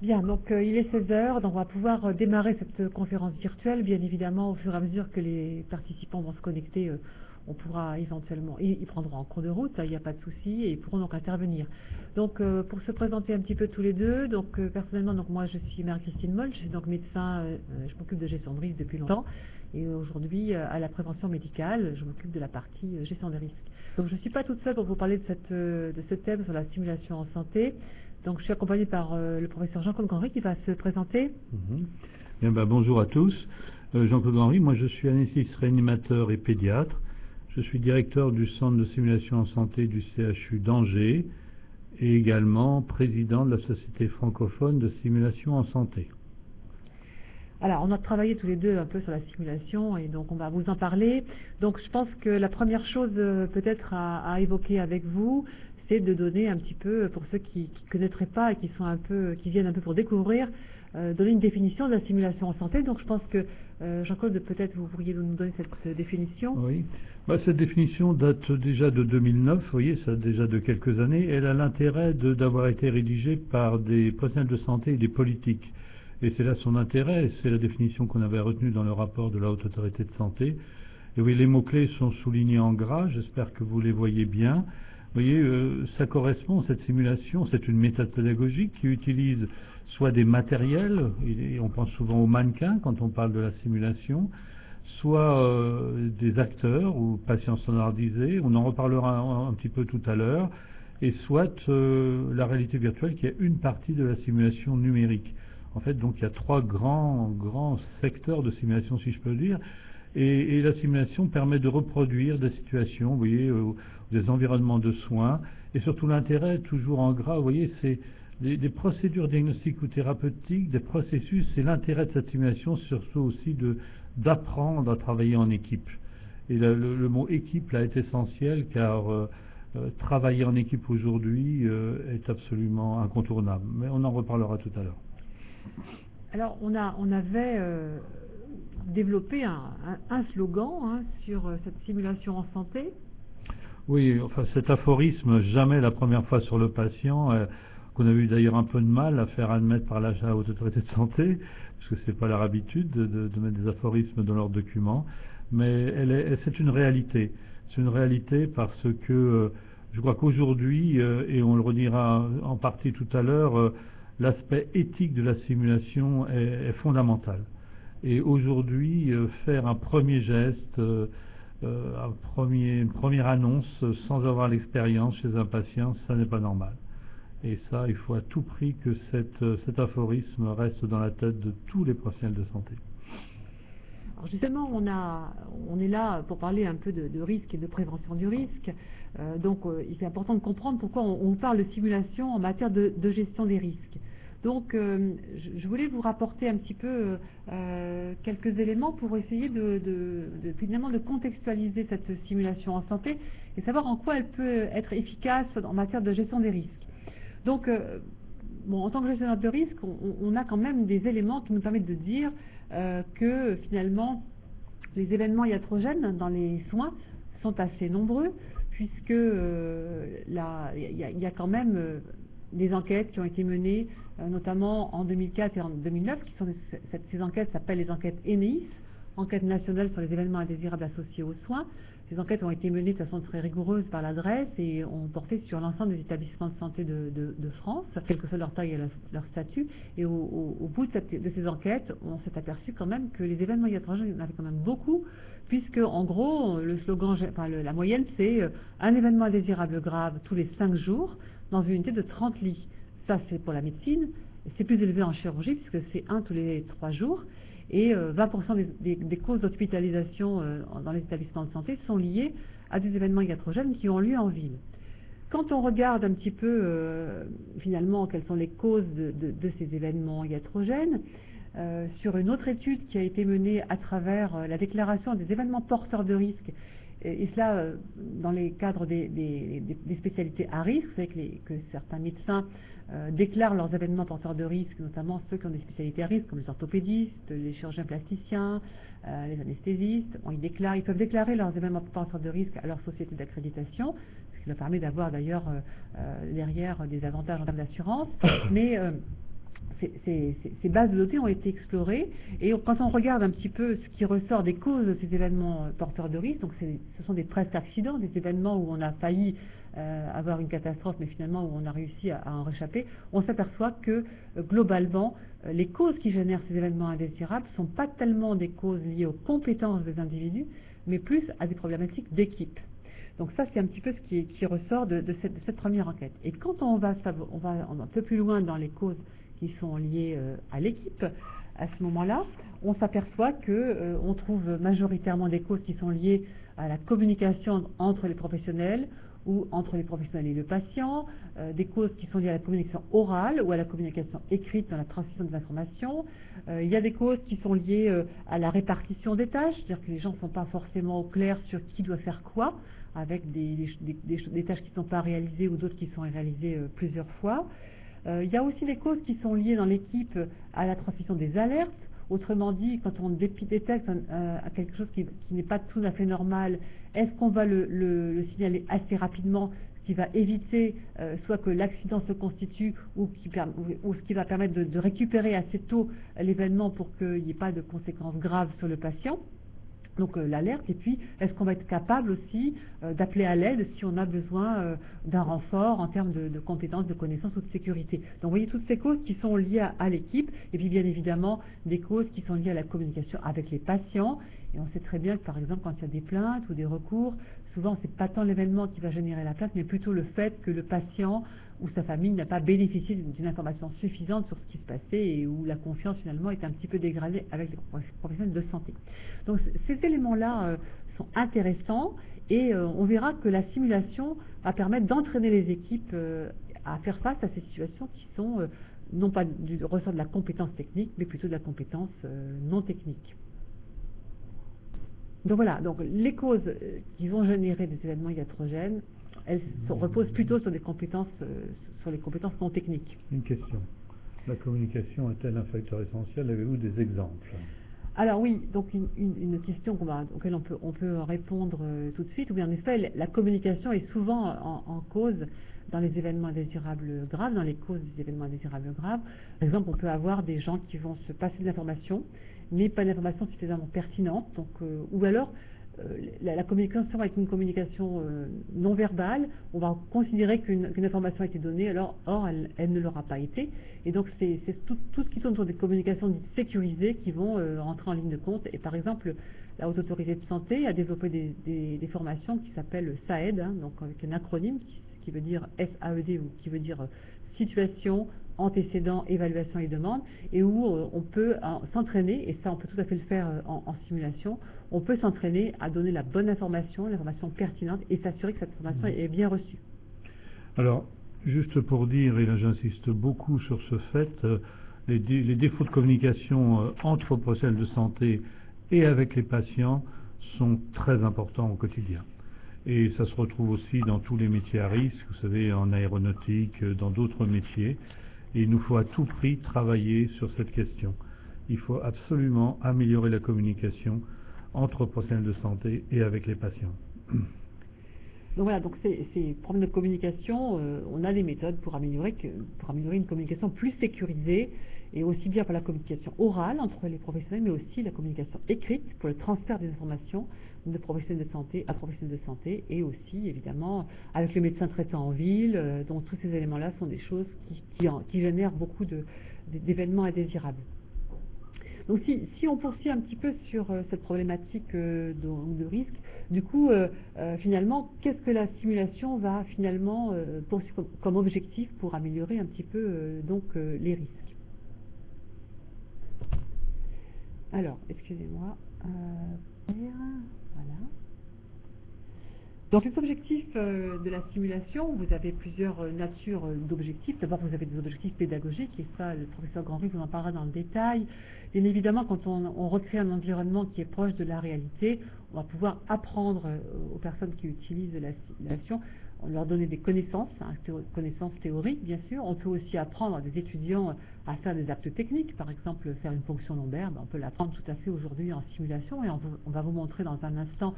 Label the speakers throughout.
Speaker 1: Bien, donc il est 16 heures, donc on va pouvoir démarrer cette conférence virtuelle. Bien évidemment, au fur et à mesure que les participants vont se connecter, on pourra éventuellement, ils prendront en cours de route, il n'y a pas de souci, et ils pourront donc intervenir. Donc pour se présenter un petit peu tous les deux, donc personnellement, donc moi je suis Marie-Christine Moll, je suis donc médecin, je m'occupe de gestion de risque depuis longtemps, et aujourd'hui à la prévention médicale, je m'occupe de la partie gestion des risques. Donc je ne suis pas toute seule pour vous parler de ce thème sur la simulation en santé. Donc je suis accompagnée par le professeur Jean-Claude Henry qui va se présenter.
Speaker 2: Bien, bonjour à tous. Jean-Claude Henry, moi je suis anesthésiste réanimateur et pédiatre. Je suis directeur du centre de simulation en santé du CHU d'Angers et également président de la Société francophone de simulation en santé.
Speaker 1: Alors, on a travaillé tous les deux un peu sur la simulation et donc on va vous en parler. Donc je pense que la première chose peut-être à évoquer avec vous, c'est de donner un petit peu, pour ceux qui ne connaîtraient pas et qui viennent un peu pour découvrir, donner une définition de la simulation en santé. Donc je pense que Jean-Claude, peut-être vous pourriez nous donner cette définition.
Speaker 2: Oui, cette définition date déjà de 2009, vous voyez, ça déjà de quelques années. Elle a l'intérêt d'avoir été rédigée par des professionnels de santé et des politiques. Et c'est là son intérêt, c'est la définition qu'on avait retenue dans le rapport de la Haute Autorité de Santé. Et oui, les mots-clés sont soulignés en gras, j'espère que vous les voyez bien. Vous voyez, ça correspond, cette simulation, c'est une méthode pédagogique qui utilise soit des matériels, et on pense souvent aux mannequins quand on parle de la simulation, soit des acteurs ou patients standardisés, on en reparlera un petit peu tout à l'heure, et soit la réalité virtuelle qui est une partie de la simulation numérique. En fait, donc il y a trois grands secteurs de simulation, si je peux le dire, et la simulation permet de reproduire des situations, vous voyez, des environnements de soins, et surtout l'intérêt, toujours en gras, vous voyez, c'est des procédures diagnostiques ou thérapeutiques, des processus, c'est l'intérêt de cette simulation, surtout aussi d'apprendre à travailler en équipe. Et le mot équipe là est essentiel, car travailler en équipe aujourd'hui est absolument incontournable. Mais on en reparlera tout à l'heure.
Speaker 1: Alors, on avait développé un slogan sur cette simulation en santé.
Speaker 2: Oui, enfin cet aphorisme, jamais la première fois sur le patient, qu'on a eu d'ailleurs un peu de mal à faire admettre par la Haute Autorité de Santé, parce que c'est pas leur habitude de mettre des aphorismes dans leurs documents, mais c'est une réalité. C'est une réalité parce que je crois qu'aujourd'hui, et on le redira en partie tout à l'heure, l'aspect éthique de la simulation est fondamental. Et aujourd'hui, faire un premier geste, une première annonce sans avoir l'expérience chez un patient, ça n'est pas normal. Et ça, il faut à tout prix que cet aphorisme reste dans la tête de tous les professionnels de santé.
Speaker 1: Alors justement, on est là pour parler un peu de risque et de prévention du risque. Donc, il est important de comprendre pourquoi on parle de simulation en matière de gestion des risques. Donc, je voulais vous rapporter un petit peu quelques éléments pour essayer finalement de contextualiser cette simulation en santé et savoir en quoi elle peut être efficace en matière de gestion des risques. Donc, en tant que gestionnaire de risque, on a quand même des éléments qui nous permettent de dire que finalement, les événements iatrogènes dans les soins sont assez nombreux, puisque il y a quand même des enquêtes qui ont été menées, notamment en 2004 et en 2009, ces enquêtes s'appellent les enquêtes ENEIS, Enquête nationale sur les événements indésirables associés aux soins. Ces enquêtes ont été menées de façon très rigoureuse par l'adresse et ont porté sur l'ensemble des établissements de santé de France, quelle que soit leur taille et leur statut. Et au bout de ces enquêtes, on s'est aperçu quand même que les événements iatrogènes, il y en avait quand même beaucoup, puisque en gros, le slogan, la moyenne, c'est un événement indésirable grave tous les 5 jours dans une unité de 30 lits. Ça, c'est pour la médecine. C'est plus élevé en chirurgie, puisque c'est 1 tous les 3 jours. Et 20% des causes d'hospitalisation dans les établissements de santé sont liées à des événements iatrogènes qui ont lieu en ville. Quand on regarde un petit peu finalement quelles sont les causes de ces événements iatrogènes, sur une autre étude qui a été menée à travers la déclaration des événements porteurs de risque, et cela dans les cadres des spécialités à risque, vous savez que certains médecins déclarent leurs événements porteurs de risque, notamment ceux qui ont des spécialités à risque, comme les orthopédistes, les chirurgiens plasticiens, les anesthésistes. Ils peuvent déclarer leurs événements porteurs de risque à leur société d'accréditation, ce qui leur permet d'avoir d'ailleurs derrière des avantages en termes d'assurance. Mais ces bases de données ont été explorées, et quand on regarde un petit peu ce qui ressort des causes de ces événements porteurs de risques, donc ce sont des presque accidents, des événements où on a failli avoir une catastrophe, mais finalement où on a réussi à en réchapper, on s'aperçoit que globalement, les causes qui génèrent ces événements indésirables ne sont pas tellement des causes liées aux compétences des individus, mais plus à des problématiques d'équipe. Donc ça, c'est un petit peu ce qui ressort de cette première enquête. Et quand on va un peu plus loin dans les causes qui sont liées à l'équipe, à ce moment-là, on s'aperçoit qu'on trouve majoritairement des causes qui sont liées à la communication entre les professionnels ou entre les professionnels et le patient, des causes qui sont liées à la communication orale ou à la communication écrite dans la transmission des informations. Il y a des causes qui sont liées à la répartition des tâches, c'est-à-dire que les gens ne sont pas forcément au clair sur qui doit faire quoi, avec des tâches qui ne sont pas réalisées ou d'autres qui sont réalisées plusieurs fois. Il y a aussi des causes qui sont liées dans l'équipe à la transmission des alertes. Autrement dit, quand on détecte quelque chose qui n'est pas tout à fait normal, est-ce qu'on va le signaler assez rapidement, ce qui va éviter soit que l'accident se constitue ou ce qui va permettre de récupérer assez tôt l'événement pour qu'il n'y ait pas de conséquences graves sur le patient. Donc l'alerte, et puis est-ce qu'on va être capable aussi d'appeler à l'aide si on a besoin d'un renfort en termes de compétences, de connaissances ou de sécurité. Donc vous voyez toutes ces causes qui sont liées à l'équipe, et puis bien évidemment des causes qui sont liées à la communication avec les patients. Et on sait très bien que par exemple quand il y a des plaintes ou des recours, souvent c'est pas tant l'événement qui va générer la plainte, mais plutôt le fait que le patient ou sa famille n'a pas bénéficié d'une information suffisante sur ce qui se passait et où la confiance finalement est un petit peu dégradée avec les professionnels de santé. Donc ces éléments-là sont intéressants, et on verra que la simulation va permettre d'entraîner les équipes à faire face à ces situations qui sont non pas du ressort de la compétence technique, mais plutôt de la compétence non technique. Donc voilà, donc les causes qui vont générer des événements iatrogènes, elles reposent plutôt sur les compétences non techniques.
Speaker 2: Une question. La communication est-elle un facteur essentiel? Avez-vous des exemples?
Speaker 1: Alors oui, donc une question auquel on peut répondre tout de suite. Oui, en effet, la communication est souvent en cause dans les événements indésirables graves, dans les causes des événements indésirables graves. Par exemple, on peut avoir des gens qui vont se passer de l'information, mais pas d'information suffisamment pertinente, donc, ou alors la communication est une communication non verbale, on va considérer qu'une information a été donnée, or elle ne l'aura pas été, et donc c'est tout ce qui tourne autour des communications dites sécurisées qui vont rentrer en ligne de compte. Et par exemple, la Haute Autorité de Santé a développé des formations qui s'appellent SAED, donc avec un acronyme qui veut dire SAED, ou qui veut dire situation, antécédents, évaluation et demande, et où on peut s'entraîner, et ça on peut tout à fait le faire en simulation, on peut s'entraîner à donner la bonne information, l'information pertinente, et s'assurer que cette information est bien reçue.
Speaker 2: Alors, juste pour dire, et là j'insiste beaucoup sur ce fait, les défauts de communication entre professionnels de santé et avec les patients sont très importants au quotidien. Et ça se retrouve aussi dans tous les métiers à risque, vous savez, en aéronautique, dans d'autres métiers. Et il nous faut à tout prix travailler sur cette question. Il faut absolument améliorer la communication entre professionnels de santé et avec les patients.
Speaker 1: Donc voilà, donc ces problèmes de communication, on a des méthodes pour améliorer une communication plus sécurisée, et aussi bien pour la communication orale entre les professionnels, mais aussi la communication écrite pour le transfert des informations de professionnels de santé à professionnels de santé, et aussi évidemment avec les médecins traitants en ville. Donc tous ces éléments-là sont des choses qui génèrent beaucoup d'événements indésirables. Donc si on poursuit un petit peu sur cette problématique de risque, du coup, finalement, qu'est-ce que la simulation va finalement poursuivre comme objectif pour améliorer un petit peu les risques? Alors, excusez-moi. Voilà. Donc les objectifs de la simulation, vous avez plusieurs natures d'objectifs. D'abord, vous avez des objectifs pédagogiques, et ça, le professeur Grandry vous en parlera dans le détail. Bien évidemment, quand on recrée un environnement qui est proche de la réalité, on va pouvoir apprendre aux personnes qui utilisent la simulation on leur donner des connaissances, connaissances théoriques bien sûr. On peut aussi apprendre à des étudiants à faire des actes techniques, par exemple faire une fonction lombaire, on peut l'apprendre tout à fait aujourd'hui en simulation, et on va vous montrer dans un instant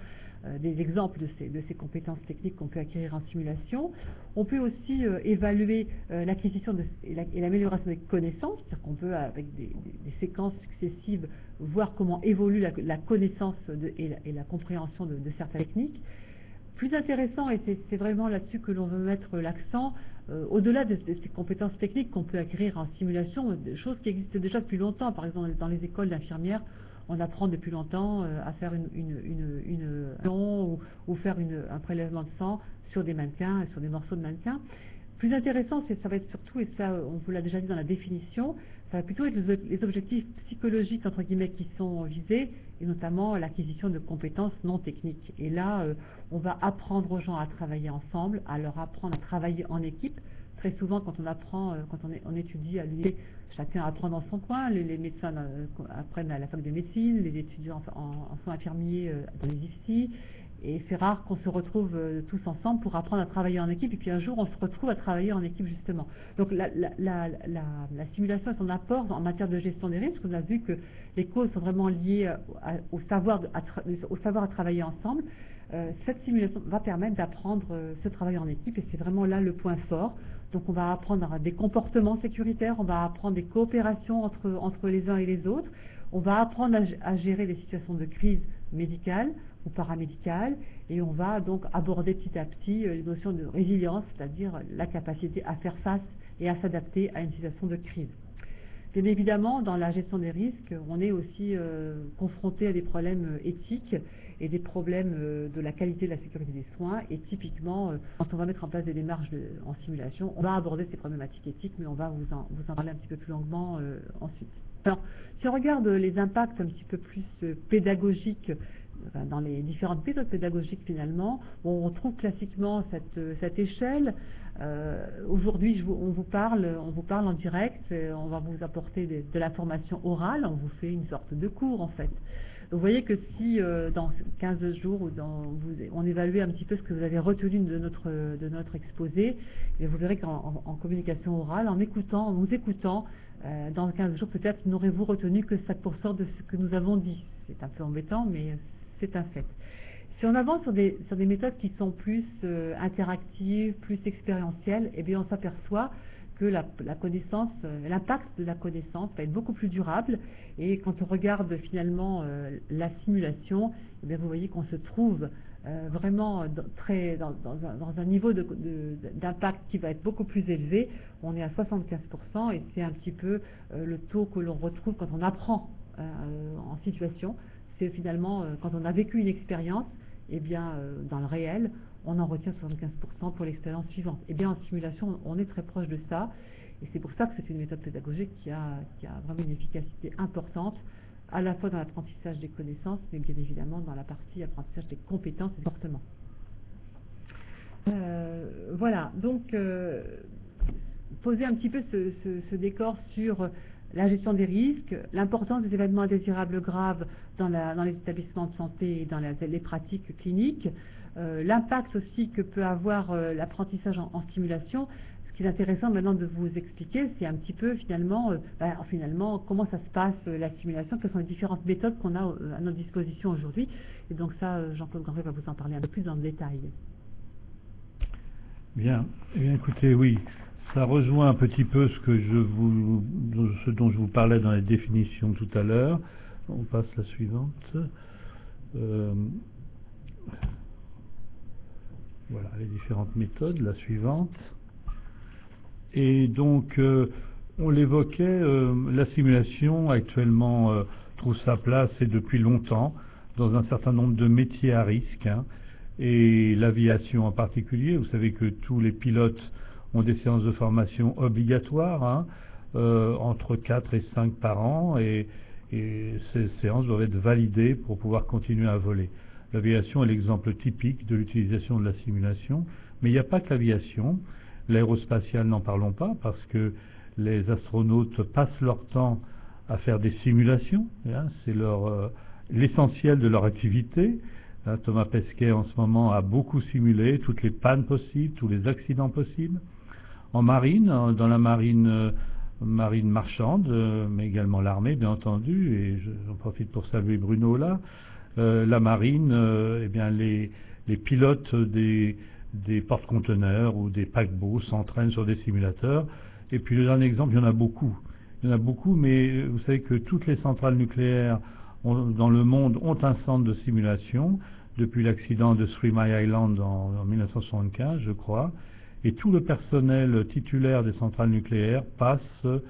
Speaker 1: des exemples de ces compétences techniques qu'on peut acquérir en simulation. On peut aussi évaluer l'acquisition et l'amélioration des connaissances, c'est-à-dire qu'on peut, avec des séquences successives, voir comment évolue la connaissance et la compréhension de certaines techniques. Plus intéressant, et c'est vraiment là-dessus que l'on veut mettre l'accent, au-delà de ces compétences techniques qu'on peut acquérir en simulation, des choses qui existent déjà depuis longtemps. Par exemple, dans les écoles d'infirmières, on apprend depuis longtemps à faire ou faire un prélèvement de sang sur des mannequins, sur des morceaux de mannequins. Plus intéressant, ça va être surtout, et ça on vous l'a déjà dit dans la définition, ça va plutôt être les objectifs psychologiques entre guillemets qui sont visés, et notamment l'acquisition de compétences non techniques. Et là, on va apprendre aux gens à travailler ensemble, à leur apprendre à travailler en équipe. Très souvent, quand on apprend, quand on étudie à l'université, chacun apprend dans son coin. Les médecins apprennent à la fac de médecine, les étudiants en soins infirmiers dans les IFSI. Et c'est rare qu'on se retrouve tous ensemble pour apprendre à travailler en équipe, et puis un jour on se retrouve à travailler en équipe justement. Donc la simulation est son apport en matière de gestion des risques. On a vu que les causes sont vraiment liées au savoir à travailler ensemble. Cette simulation va permettre d'apprendre ce travail en équipe, et c'est vraiment là le point fort. Donc on va apprendre des comportements sécuritaires, on va apprendre des coopérations entre les uns et les autres, on va apprendre à gérer les situations de crise médicale ou paramédicale, et on va donc aborder petit à petit les notions de résilience, c'est-à-dire la capacité à faire face et à s'adapter à une situation de crise. Bien évidemment, dans la gestion des risques, on est aussi confronté à des problèmes éthiques et des problèmes de la qualité de la sécurité des soins. Et typiquement, quand on va mettre en place des démarches en simulation, on va aborder ces problématiques éthiques, mais on va vous en parler un petit peu plus longuement ensuite. Alors, si on regarde les impacts un petit peu plus pédagogiques, dans les différentes méthodes pédagogiques finalement, on retrouve classiquement cette échelle. Aujourd'hui, on vous parle en direct, on va vous apporter de la formation orale, on vous fait une sorte de cours en fait. Vous voyez que si dans 15 jours on évalue un petit peu ce que vous avez retenu de notre exposé, et vous verrez qu'en communication orale, en nous écoutant, dans 15 jours peut-être n'aurez-vous retenu que 7% de ce que nous avons dit. C'est un peu embêtant, mais c'est un fait. Si on avance sur des méthodes qui sont plus interactives, plus expérientielles, eh bien on s'aperçoit que la connaissance, l'impact de la connaissance va être beaucoup plus durable. Et quand on regarde finalement la simulation, eh bien vous voyez qu'on se trouve vraiment dans un niveau d'impact qui va être beaucoup plus élevé. On est à 75%, et c'est un petit peu le taux que l'on retrouve quand on apprend en situation. C'est finalement quand on a vécu une expérience, eh bien, dans le réel, on en retient 75% pour l'expérience suivante. Eh bien, en simulation, on est très proche de ça, et c'est pour ça que c'est une méthode pédagogique qui a vraiment une efficacité importante, à la fois dans l'apprentissage des connaissances, mais bien évidemment dans la partie apprentissage des compétences et des comportements. Voilà, donc, poser un petit peu ce décor sur la gestion des risques, l'importance des événements indésirables graves dans les établissements de santé et dans les pratiques cliniques, l'impact aussi que peut avoir l'apprentissage en simulation. Ce qui est intéressant maintenant de vous expliquer, c'est un petit peu finalement comment ça se passe la simulation, quelles sont les différentes méthodes qu'on a à notre disposition aujourd'hui. Et donc ça, Jean-Claude Ganré va vous en parler un peu plus dans le détail.
Speaker 2: Bien, eh bien écoutez, oui. Ça rejoint un petit peu ce dont je vous parlais dans les définitions tout à l'heure. On passe à la suivante. Voilà, les différentes méthodes, la suivante. Et donc, on l'évoquait, la simulation actuellement trouve sa place, et depuis longtemps, dans un certain nombre de métiers à risque, et l'aviation en particulier. Vous savez que tous les pilotes ont des séances de formation obligatoires, entre 4 et 5 par an, et ces séances doivent être validées pour pouvoir continuer à voler. L'aviation est l'exemple typique de l'utilisation de la simulation, mais il n'y a pas que l'aviation. L'aérospatiale, n'en parlons pas, parce que les astronautes passent leur temps à faire des simulations, c'est l'essentiel de leur activité. Thomas Pesquet en ce moment a beaucoup simulé toutes les pannes possibles, tous les accidents possibles. En marine, dans la marine marchande, mais également l'armée bien entendu, et j'en profite pour saluer Bruno là. La marine, eh bien les pilotes des porte-conteneurs ou des paquebots s'entraînent sur des simulateurs. Et puis le dernier exemple, il y en a beaucoup. Il y en a beaucoup, mais vous savez que toutes les centrales nucléaires dans le monde ont un centre de simulation depuis l'accident de Three Mile Island en 1975, je crois. Et tout le personnel titulaire des centrales nucléaires font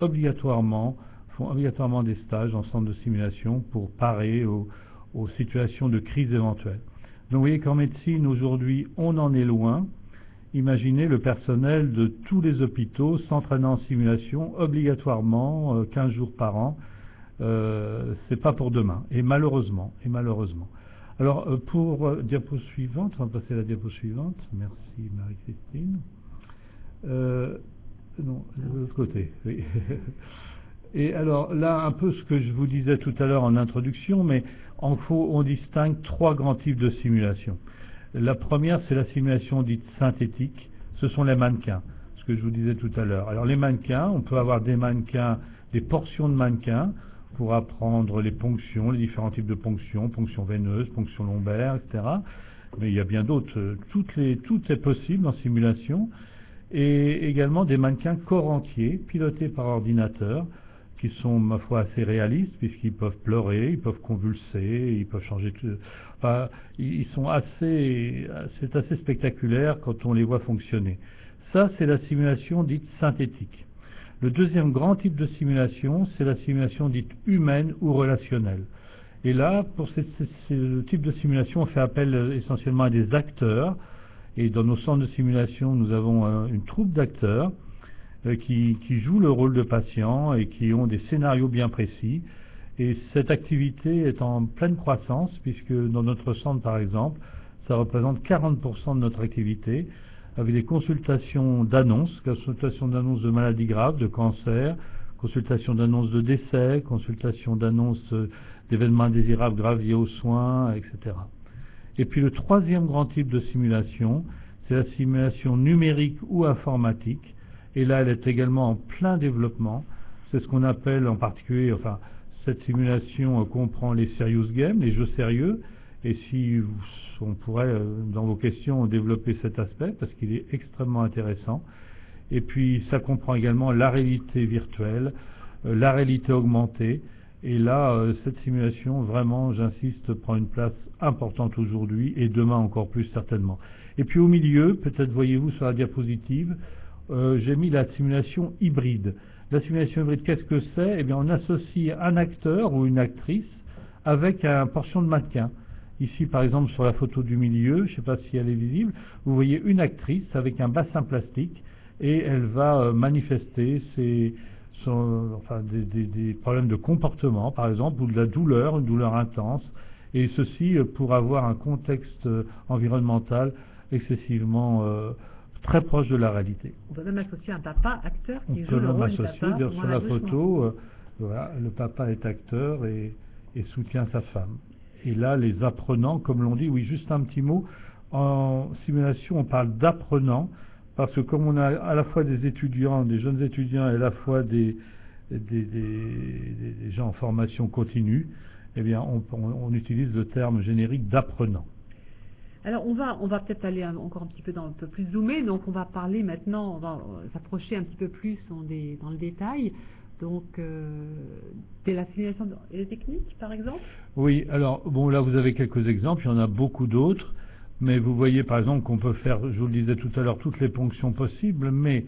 Speaker 2: obligatoirement des stages en centre de simulation pour parer aux situations de crise éventuelles. Donc vous voyez qu'en médecine, aujourd'hui, on en est loin. Imaginez le personnel de tous les hôpitaux s'entraînant en simulation obligatoirement 15 jours par an. C'est pas pour demain, et malheureusement. Alors, diapo suivante, on va passer à la diapo suivante. Merci Marie-Christine. Non, de l'autre côté, oui. Et alors là, un peu ce que je vous disais tout à l'heure en introduction, mais on distingue trois grands types de simulation. La première, c'est la simulation dite synthétique. Ce sont les mannequins, ce que je vous disais tout à l'heure. Alors les mannequins, on peut avoir des mannequins, des portions de mannequins pour apprendre les ponctions, les différents types de ponctions, ponctions veineuses, ponctions lombaires, etc. Mais il y a bien d'autres. Tout est possible en simulation. Et également des mannequins corps entiers, pilotés par ordinateur, qui sont, ma foi, assez réalistes, puisqu'ils peuvent pleurer, ils peuvent convulser, ils peuvent changer de... Enfin, ils sont c'est assez spectaculaire quand on les voit fonctionner. Ça, c'est la simulation dite synthétique. Le deuxième grand type de simulation, c'est la simulation dite humaine ou relationnelle. Et là, pour ce type de simulation, on fait appel essentiellement à des acteurs. Et dans nos centres de simulation, nous avons une troupe d'acteurs qui jouent le rôle de patients et qui ont des scénarios bien précis. Et cette activité est en pleine croissance, puisque dans notre centre, par exemple, ça représente 40% de notre activité, avec des consultations d'annonces de maladies graves, de cancer, consultations d'annonces de décès, consultations d'annonces d'événements indésirables graves liés aux soins, etc. Et puis le troisième grand type de simulation, c'est la simulation numérique ou informatique. Et là, elle est également en plein développement. C'est ce qu'on appelle en particulier, enfin, cette simulation comprend les serious games, les jeux sérieux. Et si on pourrait, dans vos questions, développer cet aspect, parce qu'il est extrêmement intéressant. Et puis, ça comprend également la réalité virtuelle, la réalité augmentée. Et là, cette simulation, vraiment, j'insiste, prend une place importante aujourd'hui et demain encore plus certainement. Et puis au milieu, peut-être voyez-vous sur la diapositive, j'ai mis la simulation hybride. La simulation hybride, qu'est-ce que c'est? Eh bien, on associe un acteur ou une actrice avec une portion de mannequin. Ici, par exemple, sur la photo du milieu, je ne sais pas si elle est visible, vous voyez une actrice avec un bassin plastique et elle va manifester des problèmes de comportement, par exemple, ou de la douleur, une douleur intense, et ceci pour avoir un contexte environnemental excessivement très proche de la réalité.
Speaker 1: On peut même associer un papa acteur qui joue le rôle du papa.
Speaker 2: Sur la photo, voilà, le papa est acteur et soutient sa femme. Et là, les apprenants, comme l'on dit, oui, juste un petit mot, en simulation, on parle d'apprenants, parce que comme on a à la fois des étudiants, des jeunes étudiants, et à la fois des gens en formation continue, eh bien, on utilise le terme générique d'apprenant.
Speaker 1: Alors, on va peut-être aller encore un petit peu un peu plus zoomé, donc on va parler maintenant, on va s'approcher un petit peu plus dans le détail. Donc, de la simulation et les techniques, par exemple?
Speaker 2: Oui, alors, bon, là, vous avez quelques exemples, il y en a beaucoup d'autres, mais vous voyez, par exemple, qu'on peut faire, je vous le disais tout à l'heure, toutes les ponctions possibles, mais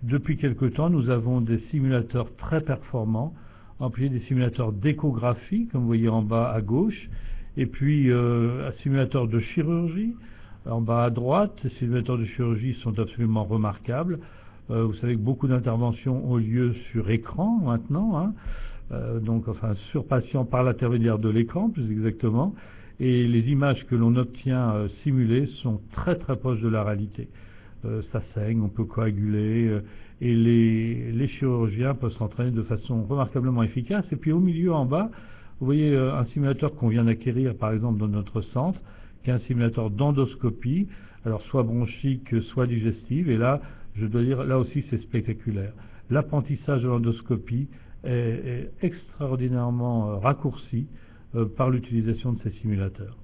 Speaker 2: depuis quelque temps, nous avons des simulateurs très performants, en plus des simulateurs d'échographie, comme vous voyez en bas à gauche, et puis un simulateur de chirurgie, en bas à droite. Les simulateurs de chirurgie sont absolument remarquables. Vous savez que beaucoup d'interventions ont lieu sur écran maintenant, hein, donc enfin sur patient par l'intermédiaire de l'écran plus exactement, et les images que l'on obtient simulées sont très très proches de la réalité. Ça saigne, on peut coaguler, et les chirurgiens peuvent s'entraîner de façon remarquablement efficace. Et puis au milieu en bas, Vous voyez un simulateur qu'on vient d'acquérir par exemple dans notre centre, qui est un simulateur d'endoscopie, alors soit bronchique, soit digestive, et là, je dois dire, là aussi c'est spectaculaire. L'apprentissage de l'endoscopie est extraordinairement raccourci par l'utilisation de ces simulateurs.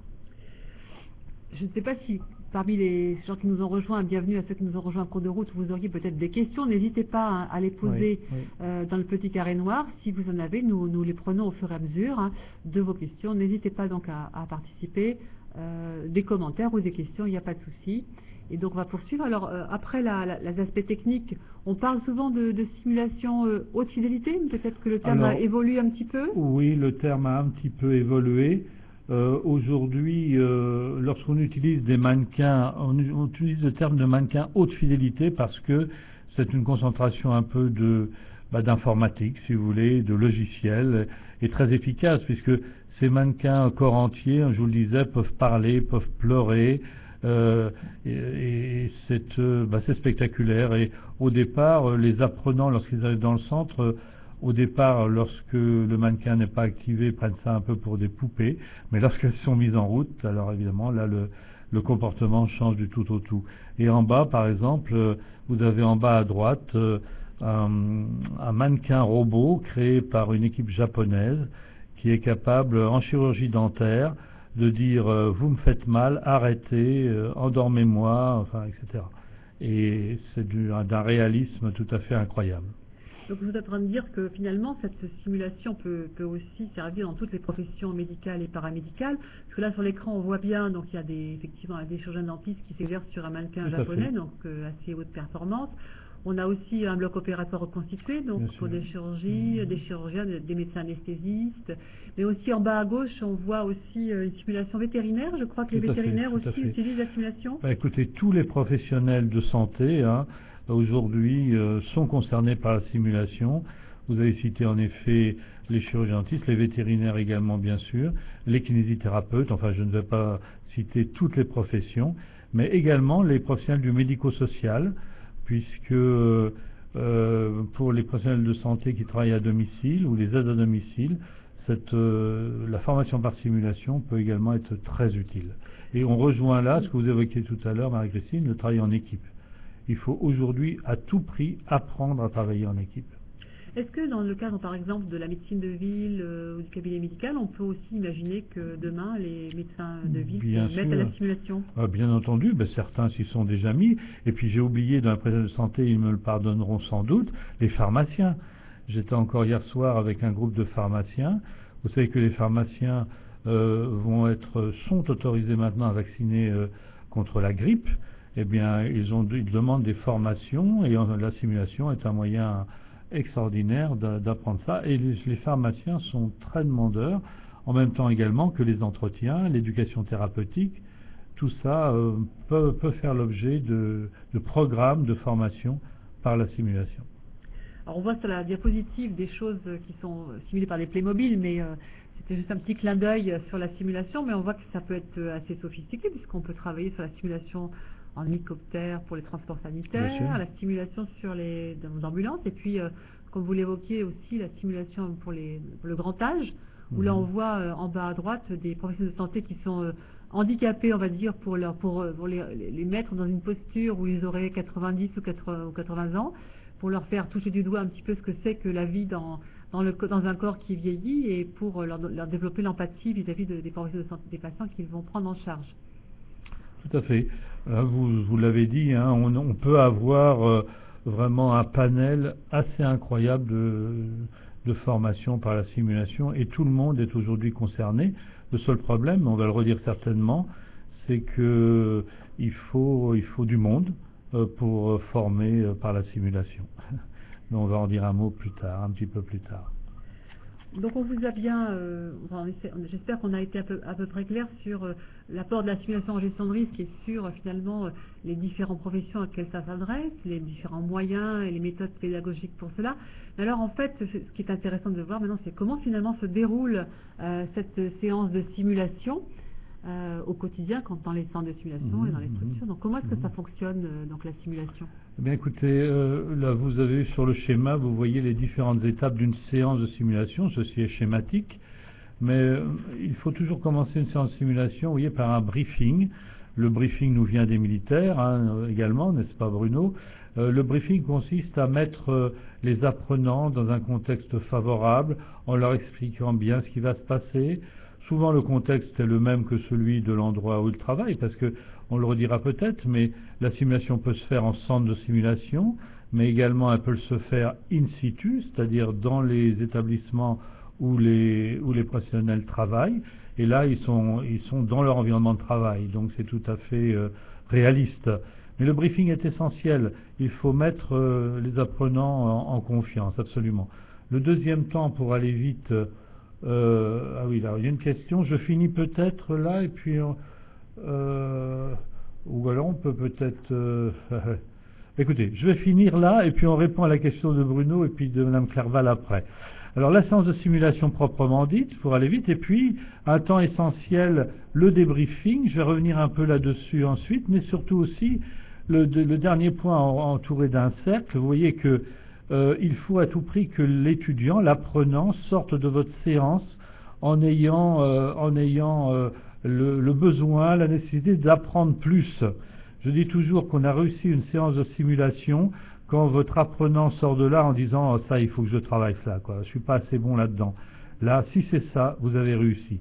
Speaker 1: Je ne sais pas si parmi les gens qui nous ont rejoints, bienvenue à ceux qui nous ont rejoints en cours de route, vous auriez peut-être des questions. N'hésitez pas à les poser dans le petit carré noir. Si vous en avez, nous les prenons au fur et à mesure de vos questions. N'hésitez pas donc à participer. Des commentaires ou des questions, il n'y a pas de souci. Et donc on va poursuivre. Alors après les aspects techniques, on parle souvent de simulation haute fidélité. Peut-être que le terme a évolué un petit peu.
Speaker 2: Oui, le terme a un petit peu évolué. Aujourd'hui, lorsqu'on utilise des mannequins, on utilise le terme de mannequin haute fidélité parce que c'est une concentration un peu d'informatique, si vous voulez, de logiciel, et très efficace puisque ces mannequins corps entier, je vous le disais, peuvent parler, peuvent pleurer, et c'est spectaculaire. Et au départ, les apprenants, lorsqu'ils arrivent dans le centre, au départ, lorsque le mannequin n'est pas activé, prennent ça un peu pour des poupées, mais lorsqu'elles sont mises en route, alors évidemment, là, le comportement change du tout au tout. Et en bas, par exemple, vous avez en bas à droite un mannequin robot créé par une équipe japonaise qui est capable, en chirurgie dentaire, de dire vous me faites mal, arrêtez, endormez-moi, enfin, etc. Et c'est d'un réalisme tout à fait incroyable.
Speaker 1: Donc vous êtes en train de dire que finalement cette simulation peut aussi servir dans toutes les professions médicales et paramédicales, parce que là sur l'écran on voit bien, donc il y a effectivement des chirurgiens dentistes qui s'exercent sur un mannequin japonais, donc assez haute performance. On a aussi un bloc opératoire reconstitué, donc pour des chirurgies, des chirurgiens, des médecins anesthésistes. Mais aussi en bas à gauche, on voit aussi une simulation vétérinaire. Je crois que les vétérinaires aussi utilisent la simulation.
Speaker 2: Écoutez, tous les professionnels de santé aujourd'hui sont concernés par la simulation. Vous avez cité en effet les chirurgiens dentistes, les vétérinaires également bien sûr, les kinésithérapeutes, enfin je ne vais pas citer toutes les professions, mais également les professionnels du médico-social, puisque pour les professionnels de santé qui travaillent à domicile ou les aides à domicile, la formation par simulation peut également être très utile. Et on rejoint là ce que vous évoquiez tout à l'heure, Marie-Christine, le travail en équipe. Il faut aujourd'hui à tout prix apprendre à travailler en équipe.
Speaker 1: Est-ce que dans le cadre, par exemple, de la médecine de ville ou du cabinet médical, on peut aussi imaginer que demain, les médecins de ville se mettent à la simulation?
Speaker 2: Bien entendu, certains s'y sont déjà mis. Et puis j'ai oublié, dans la présidence de santé, ils me le pardonneront sans doute, les pharmaciens. J'étais encore hier soir avec un groupe de pharmaciens. Vous savez que les pharmaciens sont autorisés maintenant à vacciner contre la grippe. Eh bien, ils demandent des formations et la simulation est un moyen extraordinaire d'apprendre ça. Et les pharmaciens sont très demandeurs, en même temps également que les entretiens, l'éducation thérapeutique. Tout ça peut faire l'objet de programmes de formation par la simulation.
Speaker 1: Alors on voit sur la diapositive des choses qui sont simulées par des Playmobil, mais c'était juste un petit clin d'œil sur la simulation, mais on voit que ça peut être assez sophistiqué puisqu'on peut travailler sur la simulation en hélicoptère pour les transports sanitaires, la simulation sur les ambulances, et puis, comme vous l'évoquiez aussi, la simulation pour le grand âge, où là on voit en bas à droite des professionnels de santé qui sont handicapés, on va dire, pour les mettre dans une posture où ils auraient 90 ou 80 ans, pour leur faire toucher du doigt un petit peu ce que c'est que la vie dans un corps qui vieillit, et pour leur développer l'empathie vis-à-vis des professionnels de santé, des patients qu'ils vont prendre en charge.
Speaker 2: Tout à fait. Vous l'avez dit, on peut avoir vraiment un panel assez incroyable de formation par la simulation, et tout le monde est aujourd'hui concerné. Le seul problème, on va le redire certainement, c'est que il faut du monde pour former par la simulation. Mais on va en dire un mot plus tard, un petit peu plus tard.
Speaker 1: Donc on vous a bien, j'espère qu'on a été à peu près clair sur l'apport de la simulation en gestion de risque et sur finalement les différentes professions auxquelles ça s'adresse, les différents moyens et les méthodes pédagogiques pour cela. Mais alors en fait, ce qui est intéressant de voir maintenant, c'est comment finalement se déroule cette séance de simulation au quotidien, dans les centres de simulation et dans les structures. Donc comment est-ce que ça fonctionne, donc la simulation?
Speaker 2: Eh bien écoutez, là vous avez sur le schéma, vous voyez les différentes étapes d'une séance de simulation. Ceci est schématique, Mais il faut toujours commencer une séance de simulation, vous voyez, par un briefing. Le briefing nous vient des militaires également, n'est-ce pas Bruno? Le briefing consiste à mettre les apprenants dans un contexte favorable en leur expliquant bien ce qui va se passer. Souvent le contexte est le même que celui de l'endroit où ils travaillent, parce que, on le redira peut-être, mais la simulation peut se faire en centre de simulation, mais également elle peut se faire in situ, c'est-à-dire dans les établissements où les professionnels travaillent. Et là, ils sont dans leur environnement de travail, donc c'est tout à fait réaliste. Mais le briefing est essentiel. Il faut mettre les apprenants en confiance, absolument. Le deuxième temps, pour aller vite, ah oui, là, il y a une question. Je finis peut-être là, et puis ou alors on peut peut-être. Écoutez, je vais finir là, et puis on répond à la question de Bruno et puis de Mme Clerval après. Alors la séance de simulation proprement dite, pour aller vite, et puis un temps essentiel, le débriefing, je vais revenir un peu là-dessus ensuite, mais surtout aussi le dernier point entouré d'un cercle. Vous voyez que il faut à tout prix que l'étudiant, l'apprenant, sorte de votre séance en ayant le besoin, la nécessité d'apprendre plus. Je dis toujours qu'on a réussi une séance de simulation quand votre apprenant sort de là en disant ça, il faut que je travaille ça, quoi. Je suis pas assez bon là-dedans. Là, si c'est ça, vous avez réussi.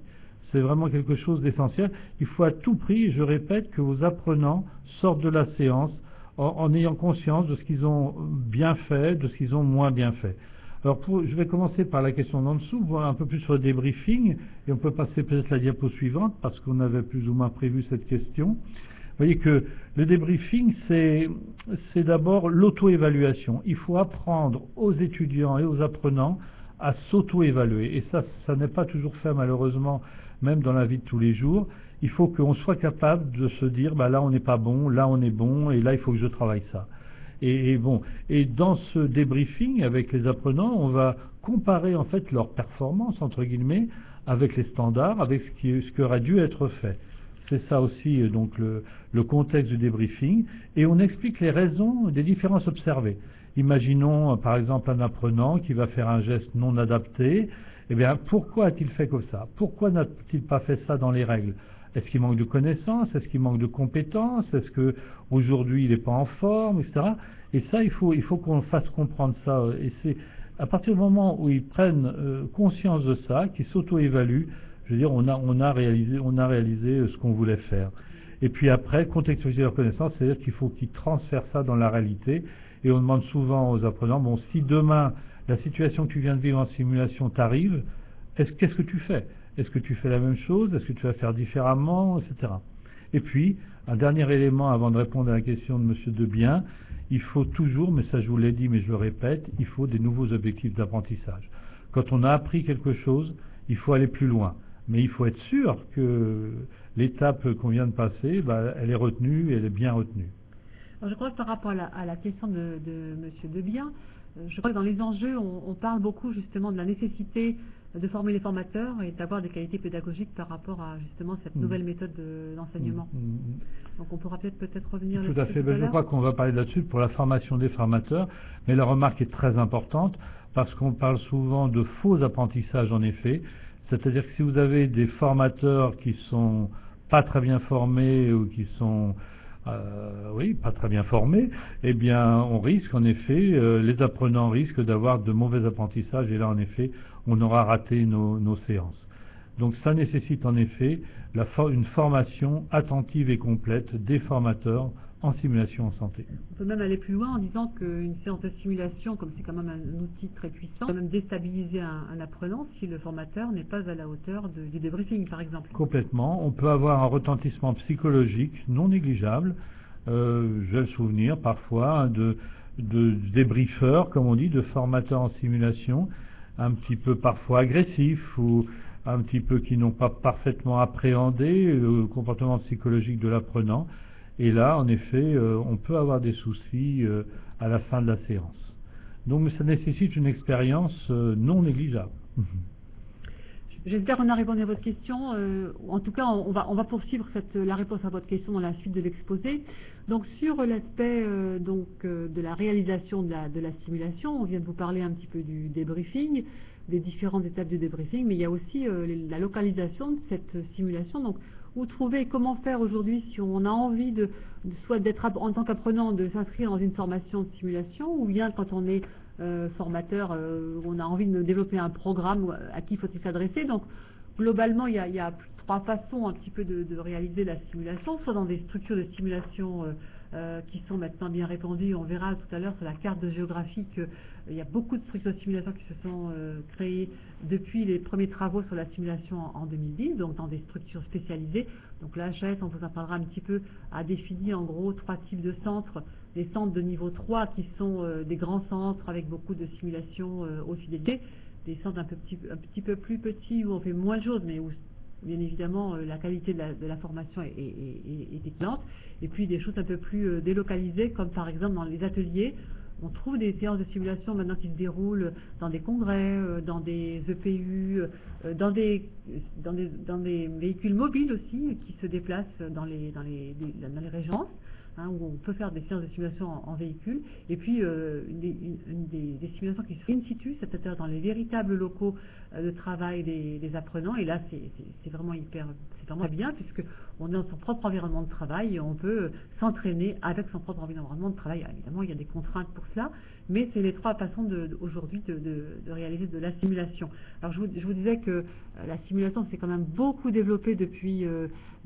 Speaker 2: C'est vraiment quelque chose d'essentiel. Il faut à tout prix, je répète, que vos apprenants sortent de la séance en ayant conscience de ce qu'ils ont bien fait, de ce qu'ils ont moins bien fait. Alors, je vais commencer par la question d'en dessous, voir un peu plus sur le débriefing, et on peut passer peut-être à la diapo suivante, parce qu'on avait plus ou moins prévu cette question. Vous voyez que le débriefing, c'est d'abord l'auto-évaluation. Il faut apprendre aux étudiants et aux apprenants à s'auto-évaluer. Et ça n'est pas toujours fait malheureusement, même dans la vie de tous les jours. Il faut qu'on soit capable de se dire, bah là on n'est pas bon, là on est bon, et là il faut que je travaille ça. Et dans ce débriefing avec les apprenants, on va comparer en fait leur performance entre guillemets avec les standards, avec ce qui aurait dû être fait. C'est ça aussi donc le contexte du débriefing, et on explique les raisons des différences observées. Imaginons par exemple un apprenant qui va faire un geste non adapté. Eh bien, pourquoi a-t-il fait comme ça? Pourquoi n'a-t-il pas fait ça dans les règles? Est-ce qu'il manque de connaissances? Est-ce qu'il manque de compétences? Est-ce qu'aujourd'hui il n'est pas en forme, etc. Et ça, il faut qu'on fasse comprendre ça. Et c'est à partir du moment où ils prennent conscience de ça, qu'ils s'auto-évaluent, je veux dire, on a réalisé ce qu'on voulait faire. Et puis après, contextualiser leurs connaissances, c'est-à-dire qu'il faut qu'ils transfèrent ça dans la réalité. Et on demande souvent aux apprenants, bon, si demain la situation que tu viens de vivre en simulation t'arrive, qu'est-ce que tu fais? Est-ce que tu fais la même chose? Est-ce que tu vas faire différemment, etc. Et puis, un dernier élément avant de répondre à la question de M. Debien, il faut toujours, mais ça je vous l'ai dit, mais je le répète, il faut des nouveaux objectifs d'apprentissage. Quand on a appris quelque chose, il faut aller plus loin. Mais il faut être sûr que l'étape qu'on vient de passer, elle est retenue et elle est bien retenue.
Speaker 1: Alors je crois que par rapport à la question de M. Debien, je crois que dans les enjeux, on parle beaucoup justement de la nécessité de former les formateurs et d'avoir des qualités pédagogiques par rapport à justement cette nouvelle méthode d'enseignement. Donc on pourra peut-être revenir là-dessus.
Speaker 2: Tout à fait. Je crois qu'on va parler là-dessus pour la formation des formateurs, mais la remarque est très importante parce qu'on parle souvent de faux apprentissage en effet. C'est-à-dire que si vous avez des formateurs qui sont pas très bien formés ou qui sont pas très bien formés, eh bien on risque en effet, les apprenants risquent d'avoir de mauvais apprentissages, et là en effet on aura raté nos séances. Donc ça nécessite en effet une formation attentive et complète des formateurs en simulation en santé.
Speaker 1: On peut même aller plus loin en disant qu'une séance de simulation, comme c'est quand même un outil très puissant, peut même déstabiliser un apprenant si le formateur n'est pas à la hauteur du débriefing, par exemple.
Speaker 2: Complètement. On peut avoir un retentissement psychologique non négligeable. J'ai le souvenir parfois de débriefeurs, comme on dit, de formateurs en simulation, un petit peu parfois agressifs ou un petit peu qui n'ont pas parfaitement appréhendé le comportement psychologique de l'apprenant. Et là, en effet, on peut avoir des soucis à la fin de la séance. Donc ça nécessite une expérience non négligeable.
Speaker 1: J'espère qu'on a répondu à votre question. En tout cas, on va poursuivre la réponse à votre question dans la suite de l'exposé. Donc sur l'aspect de la réalisation de la simulation, on vient de vous parler un petit peu du débriefing, des différentes étapes du débriefing, mais il y a aussi la localisation de cette simulation. Donc où trouver, comment faire aujourd'hui si on a envie soit d'être en tant qu'apprenant, de s'inscrire dans une formation de simulation, ou bien quand on est formateur, on a envie de développer un programme, à qui faut-il s'adresser. Donc globalement, il y a trois façons un petit peu de réaliser la simulation, soit dans des structures de simulation qui sont maintenant bien répandues. On verra tout à l'heure sur la carte de géographie qu'il y a beaucoup de structures de simulation qui se sont créées depuis les premiers travaux sur la simulation en 2010, donc dans des structures spécialisées. Donc la HAS, on vous en parlera un petit peu, a défini en gros 3 types de centres. Des centres de niveau 3 qui sont des grands centres avec beaucoup de simulations haute fidélité, des centres un petit peu plus petits où on fait moins de choses, mais où bien évidemment la qualité de la formation est excellente, et puis des choses un peu plus délocalisées, comme par exemple dans les ateliers. On trouve des séances de simulation maintenant qui se déroulent dans des congrès, dans des EPU, dans des véhicules mobiles aussi qui se déplacent dans les régences. Où on peut faire des séances de simulation en véhicule, et puis des simulations qui sont in situ, c'est-à-dire dans les véritables locaux de travail des apprenants, et là c'est vraiment très bien, puisque on est dans son propre environnement de travail et on peut s'entraîner avec son propre environnement de travail. Alors, évidemment, il y a des contraintes pour cela, mais c'est les trois façons aujourd'hui de réaliser de la simulation. Alors je vous disais que la simulation s'est quand même beaucoup développée depuis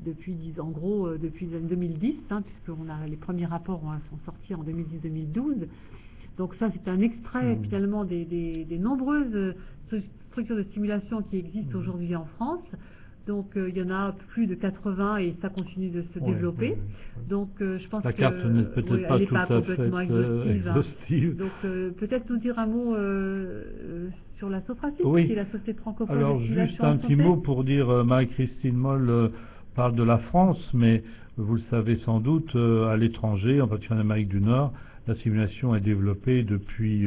Speaker 1: 2010, puisque les premiers rapports sont sortis en 2010-2012. Donc ça, c'est un extrait finalement des nombreuses structures de simulation qui existent aujourd'hui en France. Donc il y en a plus de 80 et ça continue de se développer. Donc je pense que
Speaker 2: la carte n'est peut-être pas tout à fait
Speaker 1: complètement
Speaker 2: exhaustive.
Speaker 1: Donc peut-être nous dire un mot sur la Sofracis, qui est la Société francophone
Speaker 2: Alors
Speaker 1: de simulation
Speaker 2: juste un petit mot pour dire, Marie-Christine Moll parle de la France, mais vous le savez sans doute, à l'étranger, en particulier en Amérique du Nord, la simulation est développée depuis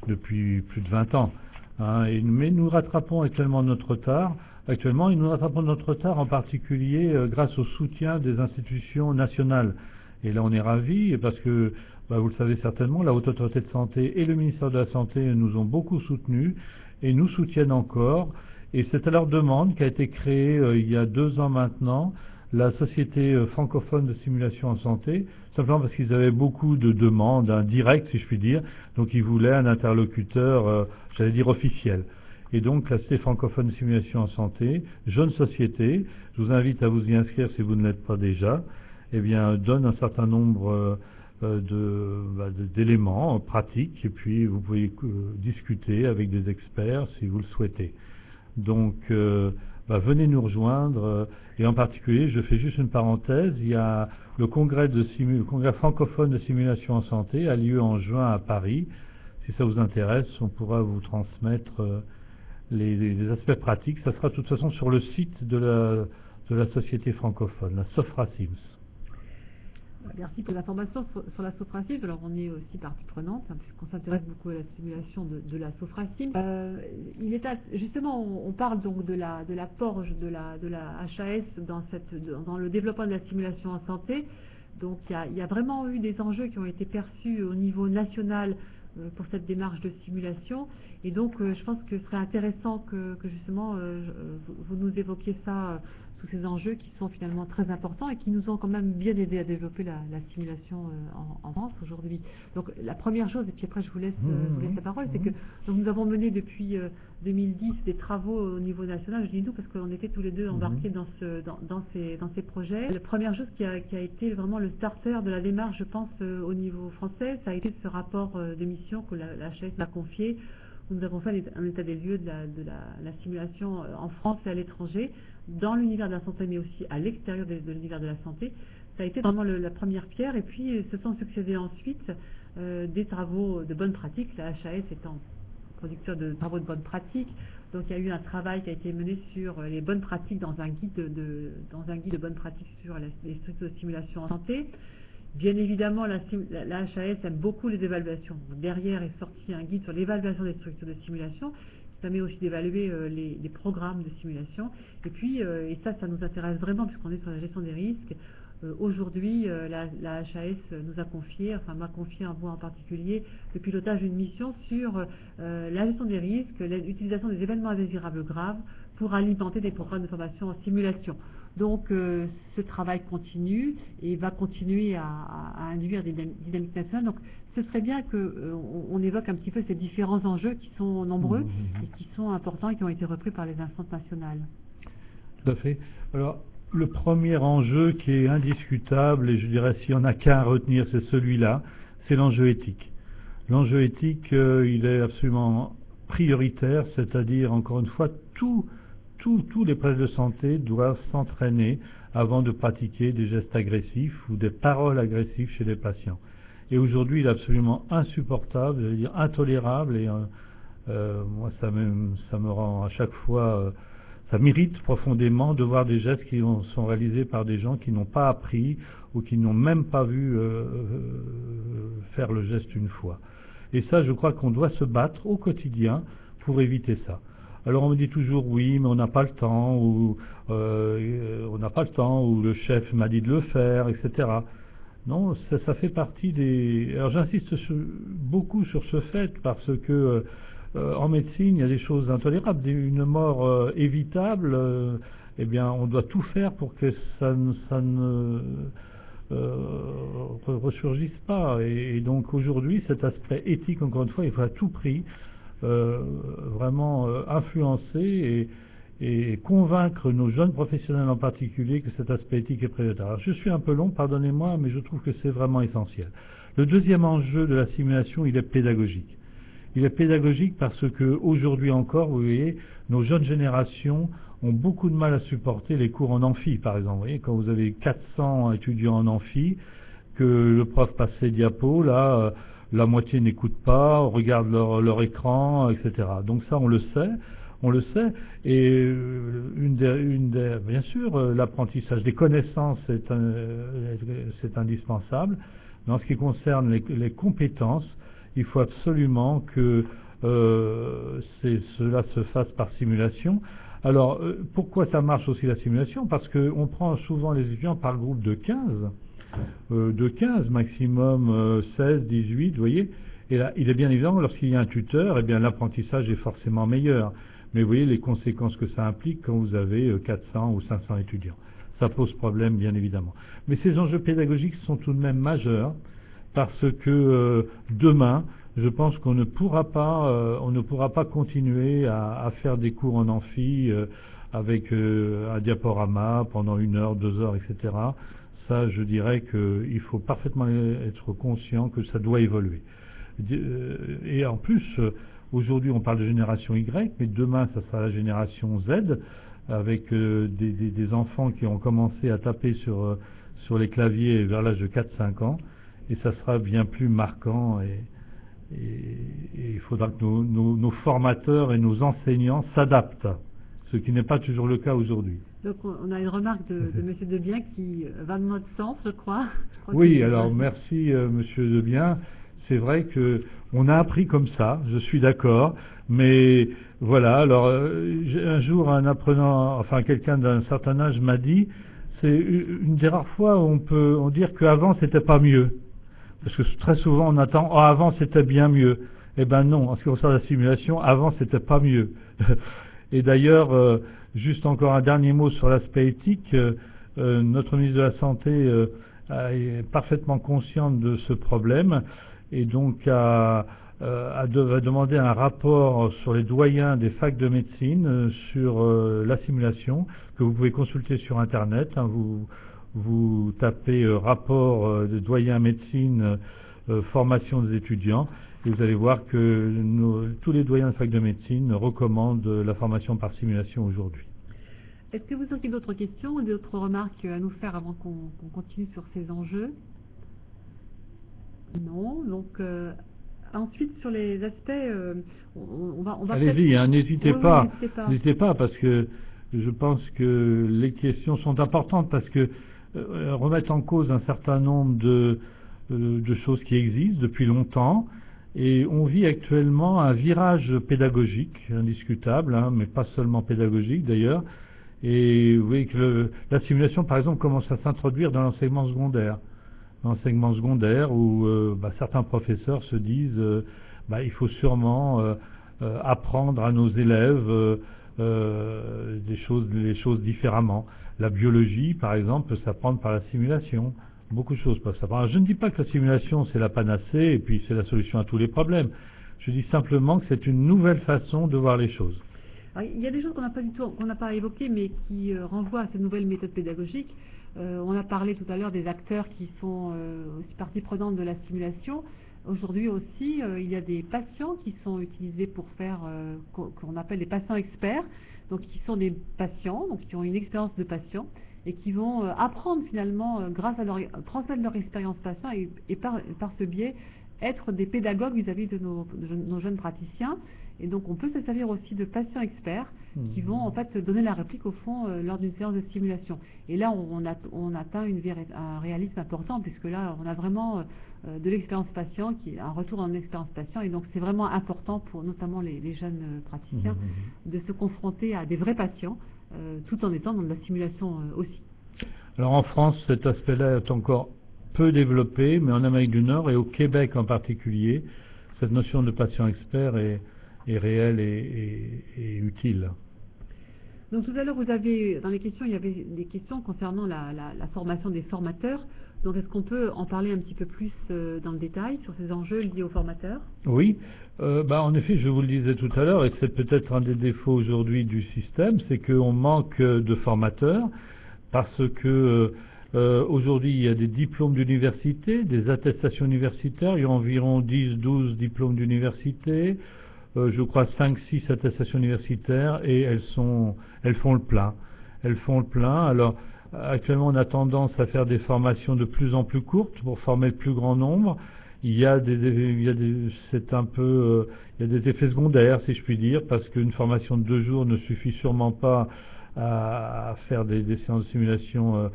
Speaker 2: plus de 20 ans. Mais nous rattrapons actuellement notre retard. Actuellement, nous rattrapons notre retard en particulier grâce au soutien des institutions nationales. Et là, on est ravis parce que, vous le savez certainement, la Haute Autorité de Santé et le ministère de la Santé nous ont beaucoup soutenus et nous soutiennent encore. Et c'est à leur demande qu'a été créée il y a 2 ans maintenant la Société francophone de simulation en santé, simplement parce qu'ils avaient beaucoup de demandes, directes si je puis dire, donc ils voulaient un interlocuteur, j'allais dire officiel. Et donc la Société francophone de simulation en santé, jeune société, je vous invite à vous y inscrire si vous ne l'êtes pas déjà, donne un certain nombre d'éléments pratiques, et puis vous pouvez discuter avec des experts si vous le souhaitez. Donc venez nous rejoindre, et en particulier, je fais juste une parenthèse, il y a le congrès francophone de simulation en santé a lieu en juin à Paris. Si ça vous intéresse, on pourra vous transmettre les aspects pratiques. Ça sera de toute façon sur le site de la société francophone, la Sofracis.
Speaker 1: Merci pour l'information sur la Sofracis. Alors on est aussi partie prenante, puisqu'on s'intéresse beaucoup à la simulation de la Sofracis. Justement, on parle donc de l'apport de la HAS dans le développement de la simulation en santé. Donc il y a vraiment eu des enjeux qui ont été perçus au niveau national pour cette démarche de simulation, et donc je pense que ce serait intéressant que justement vous nous évoquiez ça sous ces enjeux qui sont finalement très importants et qui nous ont quand même bien aidé à développer la simulation en France aujourd'hui. Donc la première chose, et puis après je vous laisse la parole, c'est que donc, nous avons mené depuis 2010 des travaux au niveau national. Je dis nous parce qu'on était tous les deux embarqués dans ces projets. La première chose qui a été vraiment le starter de la démarche, je pense, au niveau français, ça a été ce rapport d'émission que la HAS m'a confié, où nous avons fait un état des lieux de la simulation en France et à l'étranger, dans l'univers de la santé, mais aussi à l'extérieur de l'univers de la santé. Ça a été vraiment la première pierre, et puis se sont succédés ensuite des travaux de bonne pratique, la HAS étant producteur de travaux de bonne pratique. Donc il y a eu un travail qui a été mené sur les bonnes pratiques dans un guide de bonne pratique sur les structures de simulation en santé. Bien évidemment, la HAS aime beaucoup les évaluations. Donc, derrière est sorti un guide sur l'évaluation des structures de simulation Ça permet aussi d'évaluer les programmes de simulation. Et puis, et ça nous intéresse vraiment puisqu'on est sur la gestion des risques. Aujourd'hui, la HAS nous a confié, enfin m'a confié, moi en particulier, le pilotage d'une mission sur la gestion des risques, l'utilisation des événements indésirables graves pour alimenter des programmes de formation en simulation. Donc ce travail continue et va continuer à induire des dynamiques nationales. Donc ce serait bien qu'on évoque un petit peu ces différents enjeux qui sont nombreux et qui sont importants et qui ont été repris par les instances nationales.
Speaker 2: Tout à fait. Alors, le premier enjeu qui est indiscutable, et je dirais s'il n'y en a qu'un à retenir, c'est celui-là, c'est l'enjeu éthique. L'enjeu éthique, il est absolument prioritaire, c'est-à-dire, encore une fois, tous les professionnels de santé doivent s'entraîner avant de pratiquer des gestes agressifs ou des paroles agressives chez les patients. Et aujourd'hui, il est absolument insupportable, je veux dire intolérable, et moi, ça me rend à chaque fois... ça m'irrite profondément de voir des gestes qui sont réalisés par des gens qui n'ont pas appris ou qui n'ont même pas vu faire le geste une fois. Et ça, je crois qu'on doit se battre au quotidien pour éviter ça. Alors on me dit toujours oui, mais on n'a pas le temps, ou on n'a pas le temps, ou le chef m'a dit de le faire, etc. Non, ça fait partie des... Alors j'insiste beaucoup sur ce fait parce que en médecine, il y a des choses intolérables, une mort évitable, eh bien, on doit tout faire pour que ça ne ressurgisse pas. Et donc aujourd'hui, cet aspect éthique, encore une fois, il faut à tout prix vraiment influencer et convaincre nos jeunes professionnels en particulier que cet aspect éthique est prioritaire. Alors, je suis un peu long, pardonnez-moi, mais je trouve que c'est vraiment essentiel. Le deuxième enjeu de la simulation, il est pédagogique. Il est pédagogique parce que aujourd'hui encore, vous voyez, nos jeunes générations ont beaucoup de mal à supporter les cours en amphi, par exemple. Vous voyez, quand vous avez 400 étudiants en amphi, que le prof passe ses diapos, là, la moitié n'écoute pas, regarde leur écran, etc. Donc ça, on le sait, et bien sûr, l'apprentissage des connaissances c'est indispensable. Mais en ce qui concerne les compétences, il faut absolument que cela se fasse par simulation. Alors, pourquoi ça marche aussi la simulation? Parce qu'on prend souvent les étudiants par groupe de 15 maximum 16, 18, vous voyez. Et là, il est bien évident, lorsqu'il y a un tuteur, eh bien l'apprentissage est forcément meilleur. Mais vous voyez les conséquences que ça implique quand vous avez 400 ou 500 étudiants. Ça pose problème, bien évidemment. Mais ces enjeux pédagogiques sont tout de même majeurs, parce que demain, je pense qu'on ne pourra pas continuer à faire des cours en amphi avec un diaporama pendant 1 heure, 2 heures, etc. Ça, je dirais qu'il faut parfaitement être conscient que ça doit évoluer. Et en plus, aujourd'hui, on parle de génération Y, mais demain, ça sera la génération Z, avec des enfants qui ont commencé à taper sur les claviers vers l'âge de 4-5 ans. Et ça sera bien plus marquant et il faudra que nos formateurs et nos enseignants s'adaptent, ce qui n'est pas toujours le cas aujourd'hui.
Speaker 1: Donc on a une remarque de M. Debien qui va dans notre sens, je crois.
Speaker 2: Oui, alors merci M. Debien. C'est vrai qu'on a appris comme ça, je suis d'accord, mais voilà, alors un jour un apprenant, enfin quelqu'un d'un certain âge m'a dit, c'est une des rares fois où on peut dire qu'avant c'était pas mieux. Parce que très souvent on attend, oh, avant c'était bien mieux. Eh ben non, en ce qui concerne la simulation, avant c'était pas mieux. Et d'ailleurs, juste encore un dernier mot sur l'aspect éthique, notre ministre de la Santé est parfaitement consciente de ce problème et donc a demandé un rapport sur les doyens des facs de médecine sur la simulation que vous pouvez consulter sur Internet. Hein, vous tapez rapport de doyen médecine, formation des étudiants, et vous allez voir que tous les doyens de fac de médecine recommandent la formation par simulation aujourd'hui.
Speaker 1: Est-ce que vous auriez d'autres questions ou d'autres remarques à nous faire avant qu'on continue sur ces enjeux? Non, donc ensuite sur les aspects, on va
Speaker 2: allez-y, hein, n'hésitez pas,
Speaker 1: n'hésitez
Speaker 2: pas, parce que je pense que les questions sont importantes, parce que remettre en cause un certain nombre de choses qui existent depuis longtemps, Et on vit actuellement un virage pédagogique, indiscutable, hein, mais pas seulement pédagogique d'ailleurs. Et vous voyez que la simulation, par exemple, commence à s'introduire dans l'enseignement secondaire. L'enseignement secondaire où certains professeurs se disent il faut sûrement apprendre à nos élèves les choses différemment. La biologie, par exemple, peut s'apprendre par la simulation. Beaucoup de choses peuvent s'apprendre. Alors, je ne dis pas que la simulation, c'est la panacée et puis c'est la solution à tous les problèmes. Je dis simplement que c'est une nouvelle façon de voir les choses.
Speaker 1: Alors, il y a des choses qu'on n'a pas évoquées, mais qui renvoient à ces nouvelles méthodes pédagogiques. On a parlé tout à l'heure des acteurs qui sont aussi partie prenante de la simulation. Aujourd'hui aussi, il y a des patients qui sont utilisés pour faire qu'on appelle des patients experts, donc qui sont des patients, donc qui ont une expérience de patient et qui vont apprendre finalement grâce à transmettre leur expérience patient et par ce biais être des pédagogues vis-à-vis de nos jeunes praticiens. Et donc on peut se servir aussi de patients experts qui vont en fait donner la réplique au fond lors d'une séance de simulation. Et là on atteint un réalisme important, puisque là on a vraiment de l'expérience patient, qui est un retour en expérience patient, et donc c'est vraiment important pour notamment les jeunes praticiens de se confronter à des vrais patients tout en étant dans de la simulation aussi.
Speaker 2: Alors en France, cet aspect-là est encore peu développé, mais en Amérique du Nord et au Québec en particulier, cette notion de patient expert est réelle et utile.
Speaker 1: Donc tout à l'heure, dans les questions, il y avait des questions concernant la formation des formateurs. Donc est-ce qu'on peut en parler un petit peu plus dans le détail sur ces enjeux liés aux formateurs?
Speaker 2: Oui, en effet, je vous le disais tout à l'heure, et c'est peut-être un des défauts aujourd'hui du système, c'est qu'on manque de formateurs, parce que aujourd'hui il y a des diplômes d'université, des attestations universitaires, il y a environ 10-12 diplômes d'université, je crois 5-6 attestations universitaires, et elles font le plein. Elles font le plein. Alors actuellement on a tendance à faire des formations de plus en plus courtes pour former le plus grand nombre. Il y a des effets secondaires, si je puis dire, parce qu'une formation de 2 jours ne suffit sûrement pas à faire des séances de simulation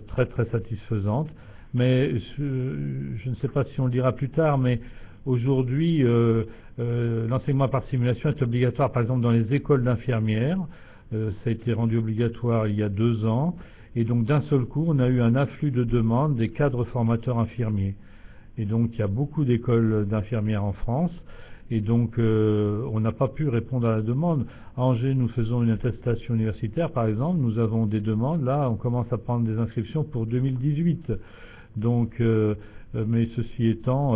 Speaker 2: très très satisfaisantes. Mais je ne sais pas si on le dira plus tard, mais aujourd'hui l'enseignement par simulation est obligatoire, par exemple dans les écoles d'infirmières. Ça a été rendu obligatoire il y a 2 ans, et donc d'un seul coup on a eu un afflux de demandes des cadres formateurs infirmiers. Et donc il y a beaucoup d'écoles d'infirmières en France, et donc on n'a pas pu répondre à la demande. À Angers, nous faisons une attestation universitaire, par exemple, nous avons des demandes, là on commence à prendre des inscriptions pour 2018. Donc, mais ceci étant,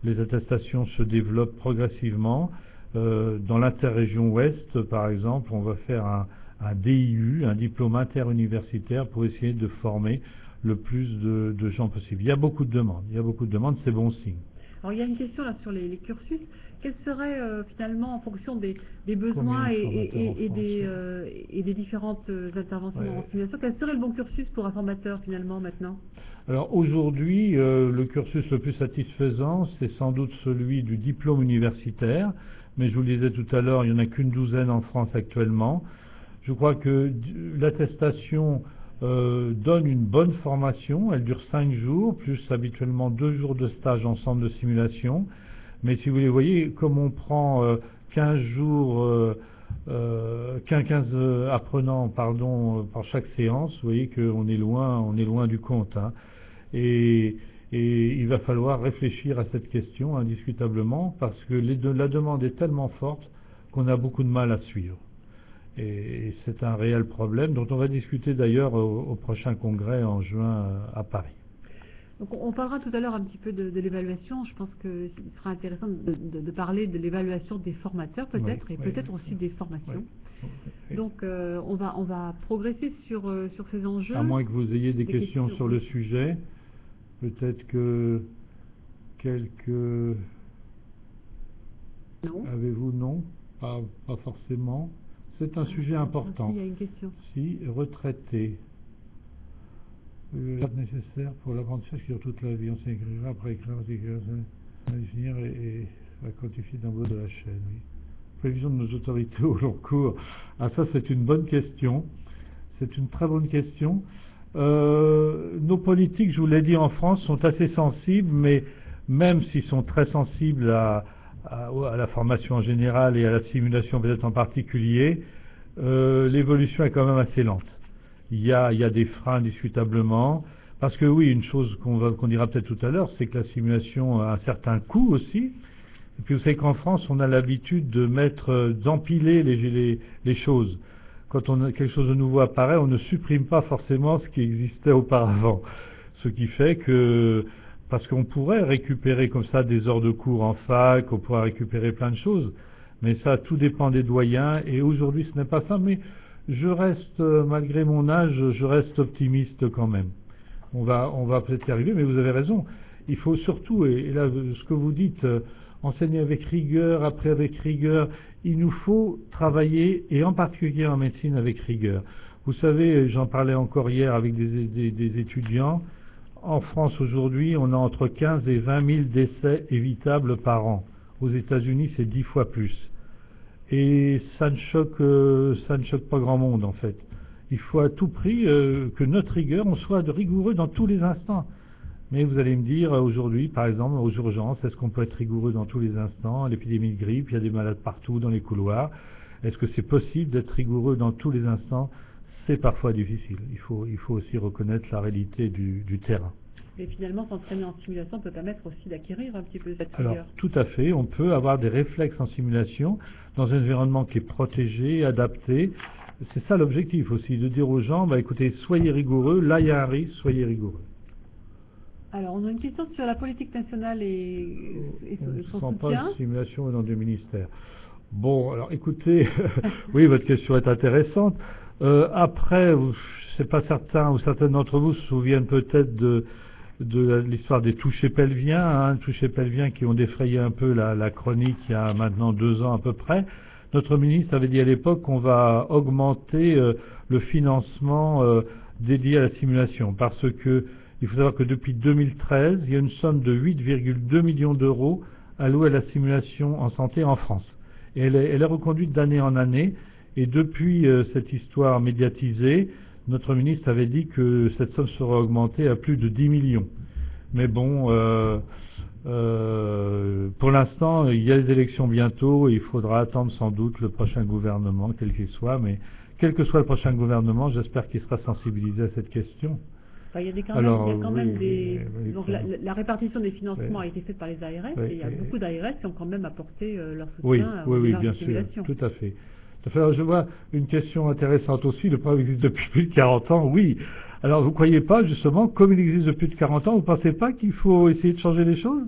Speaker 2: les attestations se développent progressivement. Dans l'interrégion ouest, par exemple, on va faire un DIU, un diplôme interuniversitaire, pour essayer de former le plus de gens possible. Il y a beaucoup de demandes, c'est bon signe.
Speaker 1: Alors il y a une question là sur les cursus. Quels seraient finalement, en fonction des besoins et des différentes interventions en simulation, quel serait le bon cursus pour un formateur finalement maintenant?
Speaker 2: Alors aujourd'hui, le cursus le plus satisfaisant, c'est sans doute celui du diplôme universitaire, mais je vous le disais tout à l'heure, il n'y en a qu'une douzaine en France actuellement. Je crois que l'attestation donne une bonne formation, elle dure 5 jours, plus habituellement 2 jours de stage en centre de simulation. Mais si vous les voyez, comme on prend 15 apprenants par chaque séance, vous voyez qu'on est loin du compte. Hein. Et il va falloir réfléchir à cette question indiscutablement, parce que la demande est tellement forte qu'on a beaucoup de mal à suivre. Et c'est un réel problème dont on va discuter d'ailleurs au prochain congrès en juin à Paris.
Speaker 1: Donc on parlera tout à l'heure un petit peu de l'évaluation. Je pense qu'il sera intéressant de parler de l'évaluation des formateurs peut-être, peut-être aussi des formations. Oui. Donc on va progresser sur ces enjeux.
Speaker 2: À moins que vous ayez des questions sur le sujet, peut-être que quelques...
Speaker 1: Non.
Speaker 2: Avez-vous? Non, pas forcément. C'est un sujet important.
Speaker 1: Il y a une question.
Speaker 2: Si, retraité. Nécessaire pour l'apprentissage qui dure toute la vie. On s'écrira après écrire, définir et va quantifier dans le de la chaîne. Oui. Prévision de nos autorités au long cours. Ah, ça, c'est une bonne question. C'est une très bonne question. Nos politiques, je vous l'ai dit, en France, sont assez sensibles, mais même s'ils sont très sensibles à la formation en général et à la simulation peut-être en particulier, l'évolution est quand même assez lente. Il y a des freins indiscutablement, parce que oui, une chose qu'on dira peut-être tout à l'heure, c'est que la simulation a un certain coût aussi. Et puis vous savez qu'en France, on a l'habitude d'empiler les choses. Quand quelque chose de nouveau apparaît, on ne supprime pas forcément ce qui existait auparavant. Ce qui fait que, parce qu'on pourrait récupérer comme ça des heures de cours en fac, on pourrait récupérer plein de choses, mais ça, tout dépend des doyens, et aujourd'hui ce n'est pas ça, mais je reste, malgré mon âge, je reste optimiste quand même. On va peut-être y arriver, mais vous avez raison. Il faut surtout, et là, ce que vous dites, enseigner avec rigueur, après avec rigueur, il nous faut travailler, et en particulier en médecine, avec rigueur. Vous savez, j'en parlais encore hier avec des étudiants, en France aujourd'hui, on a entre 15 et 20 000 décès évitables par an. Aux États-Unis, c'est 10 fois plus. Et ça ne choque pas grand monde, en fait. Il faut à tout prix que notre rigueur, on soit rigoureux dans tous les instants. Mais vous allez me dire, aujourd'hui, par exemple, aux urgences, est-ce qu'on peut être rigoureux dans tous les instants? L'épidémie de grippe, il y a des malades partout dans les couloirs. Est-ce que c'est possible d'être rigoureux dans tous les instants? C'est parfois difficile. Il faut aussi reconnaître la réalité du terrain.
Speaker 1: Et finalement, s'entraîner en simulation peut permettre aussi d'acquérir un petit peu cette rigueur.
Speaker 2: Alors, tout à fait. On peut avoir des réflexes en simulation dans un environnement qui est protégé, adapté. C'est ça l'objectif aussi, de dire aux gens, écoutez, soyez rigoureux, là il y a un risque, soyez rigoureux.
Speaker 1: Alors, on a une question sur la politique nationale et son soutien.
Speaker 2: Pas de simulation dans deux ministères. Bon, alors écoutez, oui, votre question est intéressante. Après, je ne sais pas certains ou certaines d'entre vous se souviennent peut-être de l'histoire des touchés pelviens, touchés pelviens qui ont défrayé un peu la chronique il y a maintenant 2 ans à peu près. Notre ministre avait dit à l'époque qu'on va augmenter le financement dédié à la simulation, parce que il faut savoir que depuis 2013, il y a une somme de 8,2 millions d'euros allouée à la simulation en santé en France. Et elle est reconduite d'année en année, et depuis cette histoire médiatisée, notre ministre avait dit que cette somme serait augmentée à plus de 10 millions. Mais bon, pour l'instant, il y a les élections bientôt et il faudra attendre sans doute le prochain gouvernement, quel qu'il soit. Mais quel que soit le prochain gouvernement, j'espère qu'il sera sensibilisé à cette question.
Speaker 1: Enfin, il y a quand même des... Donc la répartition des financements a été faite par les ARS et il y a beaucoup d'ARS qui ont quand même apporté leur soutien aux
Speaker 2: bien sûr, tout à fait. Alors, je vois une question intéressante aussi. Le programme existe depuis plus de 40 ans, oui. Alors, vous ne croyez pas, justement, comme il existe depuis plus de 40 ans, vous ne pensez pas qu'il faut essayer de changer les choses?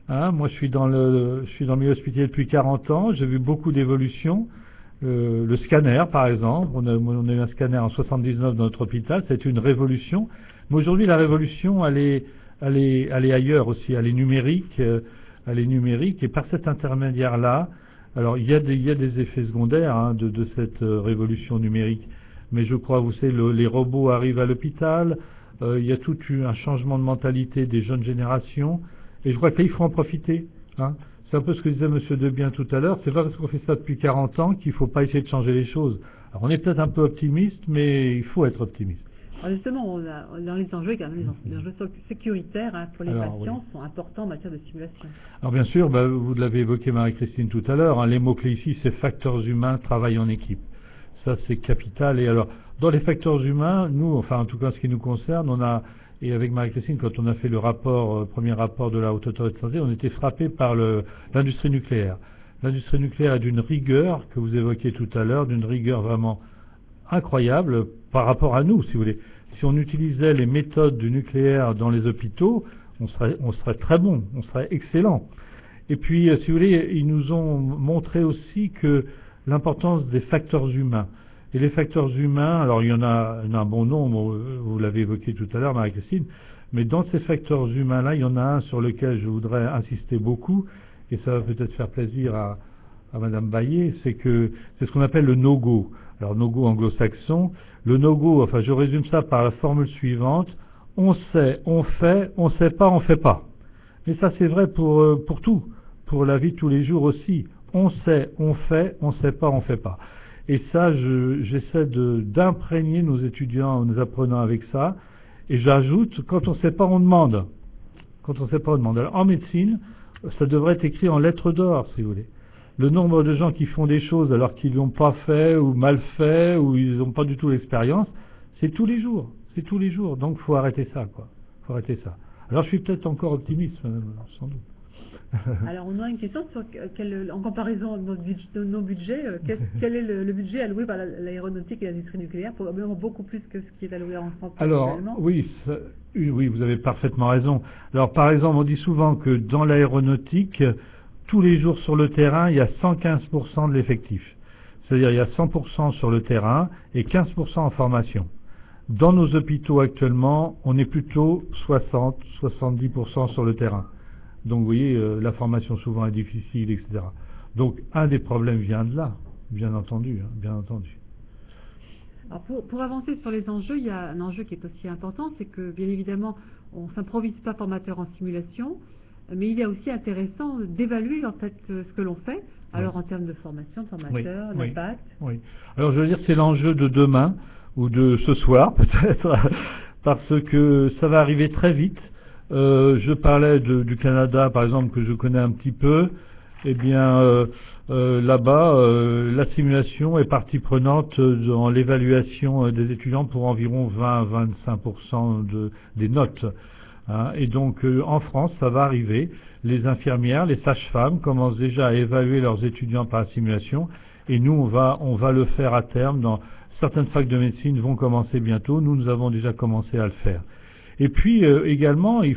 Speaker 2: Moi, je suis dans le milieu hospitalier depuis 40 ans. J'ai vu beaucoup d'évolutions. Le scanner, par exemple. On a eu un scanner en 79 dans notre hôpital. C'est une révolution. Mais aujourd'hui, la révolution, elle est ailleurs aussi. Elle est numérique. Et par cet intermédiaire-là, alors, il y a des effets secondaires de cette révolution numérique, mais je crois, vous savez, les robots arrivent à l'hôpital, il y a tout un changement de mentalité des jeunes générations, et je crois qu'il faut en profiter. C'est un peu ce que disait M. Debien tout à l'heure, c'est pas parce qu'on fait ça depuis 40 ans qu'il ne faut pas essayer de changer les choses. Alors, on est peut-être un peu optimiste, mais il faut être optimiste.
Speaker 1: Alors justement, dans les enjeux, les enjeux sécuritaires pour les patients sont importants en matière de simulation. Alors bien sûr,
Speaker 2: vous l'avez évoqué Marie-Christine tout à l'heure, les mots-clés ici, c'est facteurs humains, travail en équipe. Ça, c'est capital. Et alors, dans les facteurs humains, nous, enfin en tout cas en ce qui nous concerne, on a, et avec Marie-Christine, quand on a fait le premier rapport de la Haute Autorité de Santé, on était frappé par l'industrie nucléaire. L'industrie nucléaire est d'une rigueur, que vous évoquiez tout à l'heure, d'une rigueur vraiment incroyable par rapport à nous, si vous voulez. Si on utilisait les méthodes du nucléaire dans les hôpitaux, on serait très bon, on serait excellent. Et puis, si vous voulez, ils nous ont montré aussi que l'importance des facteurs humains. Et les facteurs humains, alors il y en a un bon nombre, vous l'avez évoqué tout à l'heure, Marie-Christine, mais dans ces facteurs humains-là, il y en a un sur lequel je voudrais insister beaucoup, et ça va peut-être faire plaisir à Madame Baillet, c'est ce qu'on appelle le no-go. Alors no-go anglo-saxon, le no-go, enfin je résume ça par la formule suivante, on sait, on fait, on sait pas, on fait pas. Et ça c'est vrai pour tout, pour la vie de tous les jours aussi. On sait, on fait, on sait pas, on fait pas. Et ça, j'essaie d'imprégner nos étudiants, nos apprenants avec ça. Et j'ajoute, quand on sait pas, on demande. Quand on sait pas, on demande. Alors, en médecine, ça devrait être écrit en lettres d'or, si vous voulez. Le nombre de gens qui font des choses alors qu'ils l'ont pas fait ou mal fait ou ils n'ont pas du tout l'expérience, c'est tous les jours. C'est tous les jours. Donc faut arrêter ça, quoi. Faut arrêter ça. Alors je suis peut-être encore optimiste, sans doute.
Speaker 1: Alors, on a une question sur en comparaison de nos budgets, quel est le budget alloué par l'aéronautique et l'industrie nucléaire, probablement beaucoup plus que ce qui est alloué en France actuellement.
Speaker 2: Alors, oui, vous avez parfaitement raison. Alors, par exemple, on dit souvent que dans l'aéronautique, tous les jours sur le terrain, il y a 115% de l'effectif. C'est-à-dire, il y a 100% sur le terrain et 15% en formation. Dans nos hôpitaux actuellement, on est plutôt 60-70% sur le terrain. Donc vous voyez, la formation souvent est difficile, etc. Donc un des problèmes vient de là, bien entendu, bien entendu.
Speaker 1: Alors pour avancer sur les enjeux, il y a un enjeu qui est aussi important, c'est que bien évidemment, on ne s'improvise pas formateur en simulation, mais il est aussi intéressant d'évaluer en fait ce que l'on fait, alors en termes de formation, de formateur, d'impact.
Speaker 2: Oui. Alors je veux dire, c'est l'enjeu de demain, ou de ce soir peut-être, parce que ça va arriver très vite. Je parlais du Canada, par exemple, que je connais un petit peu. Eh bien, là-bas, la simulation est partie prenante dans l'évaluation des étudiants pour environ 20-25% des notes. Hein. Et donc, en France, ça va arriver. Les infirmières, les sages-femmes commencent déjà à évaluer leurs étudiants par la simulation. Et nous, on va le faire à terme. Dans certaines facs de médecine vont commencer bientôt. Nous avons déjà commencé à le faire. Et puis également, il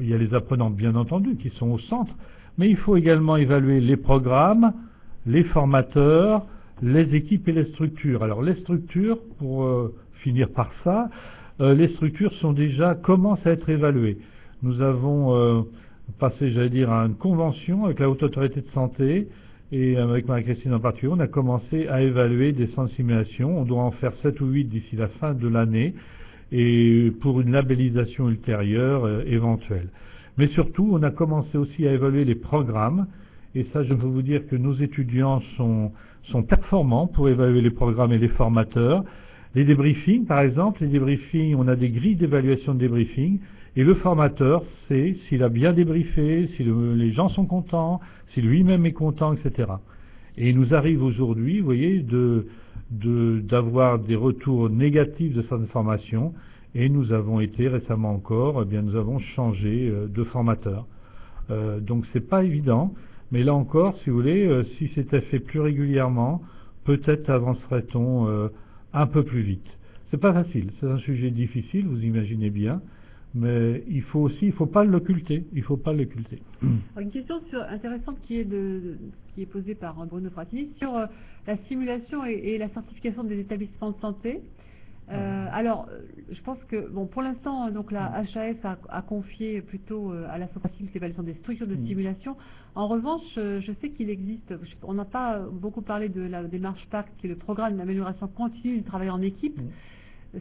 Speaker 2: y a les apprenants bien entendu qui sont au centre, mais il faut également évaluer les programmes, les formateurs, les équipes et les structures. Alors les structures, pour finir par ça, les structures commencent à être évaluées. Nous avons passé, j'allais dire, à une convention avec la Haute Autorité de Santé et avec Marie-Christine en particulier. On a commencé à évaluer des centres de simulation. On doit en faire 7 ou 8 d'ici la fin de l'année, et pour une labellisation ultérieure éventuelle. Mais surtout, on a commencé aussi à évaluer les programmes, et ça, je peux vous dire que nos étudiants sont performants pour évaluer les programmes et les formateurs. Les débriefings, par exemple, on a des grilles d'évaluation de débriefing, et le formateur sait s'il a bien débriefé, si les gens sont contents, si lui-même est content, etc. Et il nous arrive aujourd'hui, vous voyez, d'avoir des retours négatifs de cette formation, et nous avons été récemment encore, nous avons changé de formateur. Donc c'est pas évident, mais là encore, si vous voulez, si c'était fait plus régulièrement, peut-être avancerait-on un peu plus vite. C'est pas facile, c'est un sujet difficile, vous imaginez bien, mais il faut pas l'occulter,
Speaker 1: Une question intéressante qui est posée par Bruno Fratini sur la simulation et la certification des établissements de santé. Alors, je pense que, pour l'instant, donc la HAS a confié plutôt à la SOPACIL l'évaluation des structures de simulation. En revanche, je sais qu'il existe, on n'a pas beaucoup parlé de la démarche PACT, qui est le programme d'amélioration continue du travail en équipe.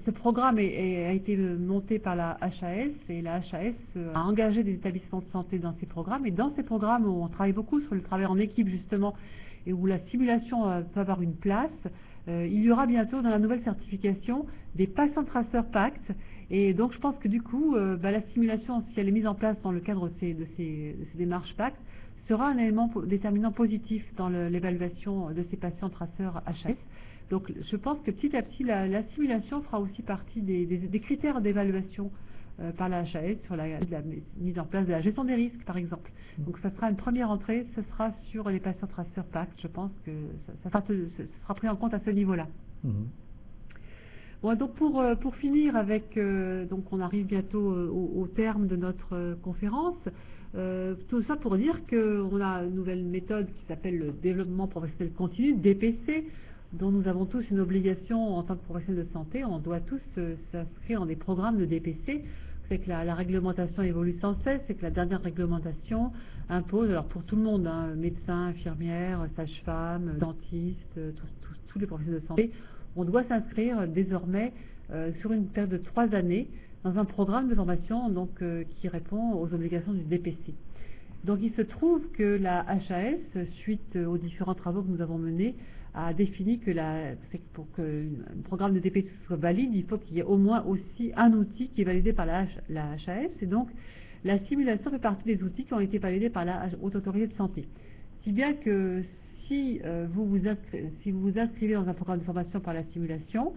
Speaker 1: Ce programme a été monté par la HAS, et la HAS a engagé des établissements de santé dans ces programmes. Et dans ces programmes, on travaille beaucoup sur le travail en équipe, justement, et où la simulation peut avoir une place. Il y aura bientôt dans la nouvelle certification des patients traceurs PACT. Et donc je pense que du coup, la simulation, si elle est mise en place dans le cadre de ces démarches PACT, sera un élément déterminant positif dans l'évaluation de ces patients traceurs HAS. Donc je pense que petit à petit, la simulation fera aussi partie des critères d'évaluation par la HAS sur la mise en place de la gestion des risques, par exemple. Donc ça sera une première entrée, ce sera sur les patients traceurs PACT. Je pense que ça sera pris en compte à ce niveau-là. Bon, donc pour finir avec, donc on arrive bientôt au terme de notre conférence. Tout ça pour dire qu'on a une nouvelle méthode qui s'appelle le développement professionnel continu, DPC, dont nous avons tous une obligation en tant que professionnels de santé. On doit tous s'inscrire dans des programmes de DPC. C'est que la réglementation évolue sans cesse, c'est que la dernière réglementation impose, alors pour tout le monde, médecins, infirmières, sages-femmes, dentistes, tous les professionnels de santé, on doit s'inscrire désormais sur une période de 3 années dans un programme de formation qui répond aux obligations du DPC. Donc il se trouve que la HAS, suite aux différents travaux que nous avons menés, a défini que pour qu'un programme de DPC soit valide, il faut qu'il y ait au moins aussi un outil qui est validé par la HAS. Et donc la simulation fait partie des outils qui ont été validés par la Haute Autorité de Santé. Si bien que si vous vous inscrivez dans un programme de formation par la simulation,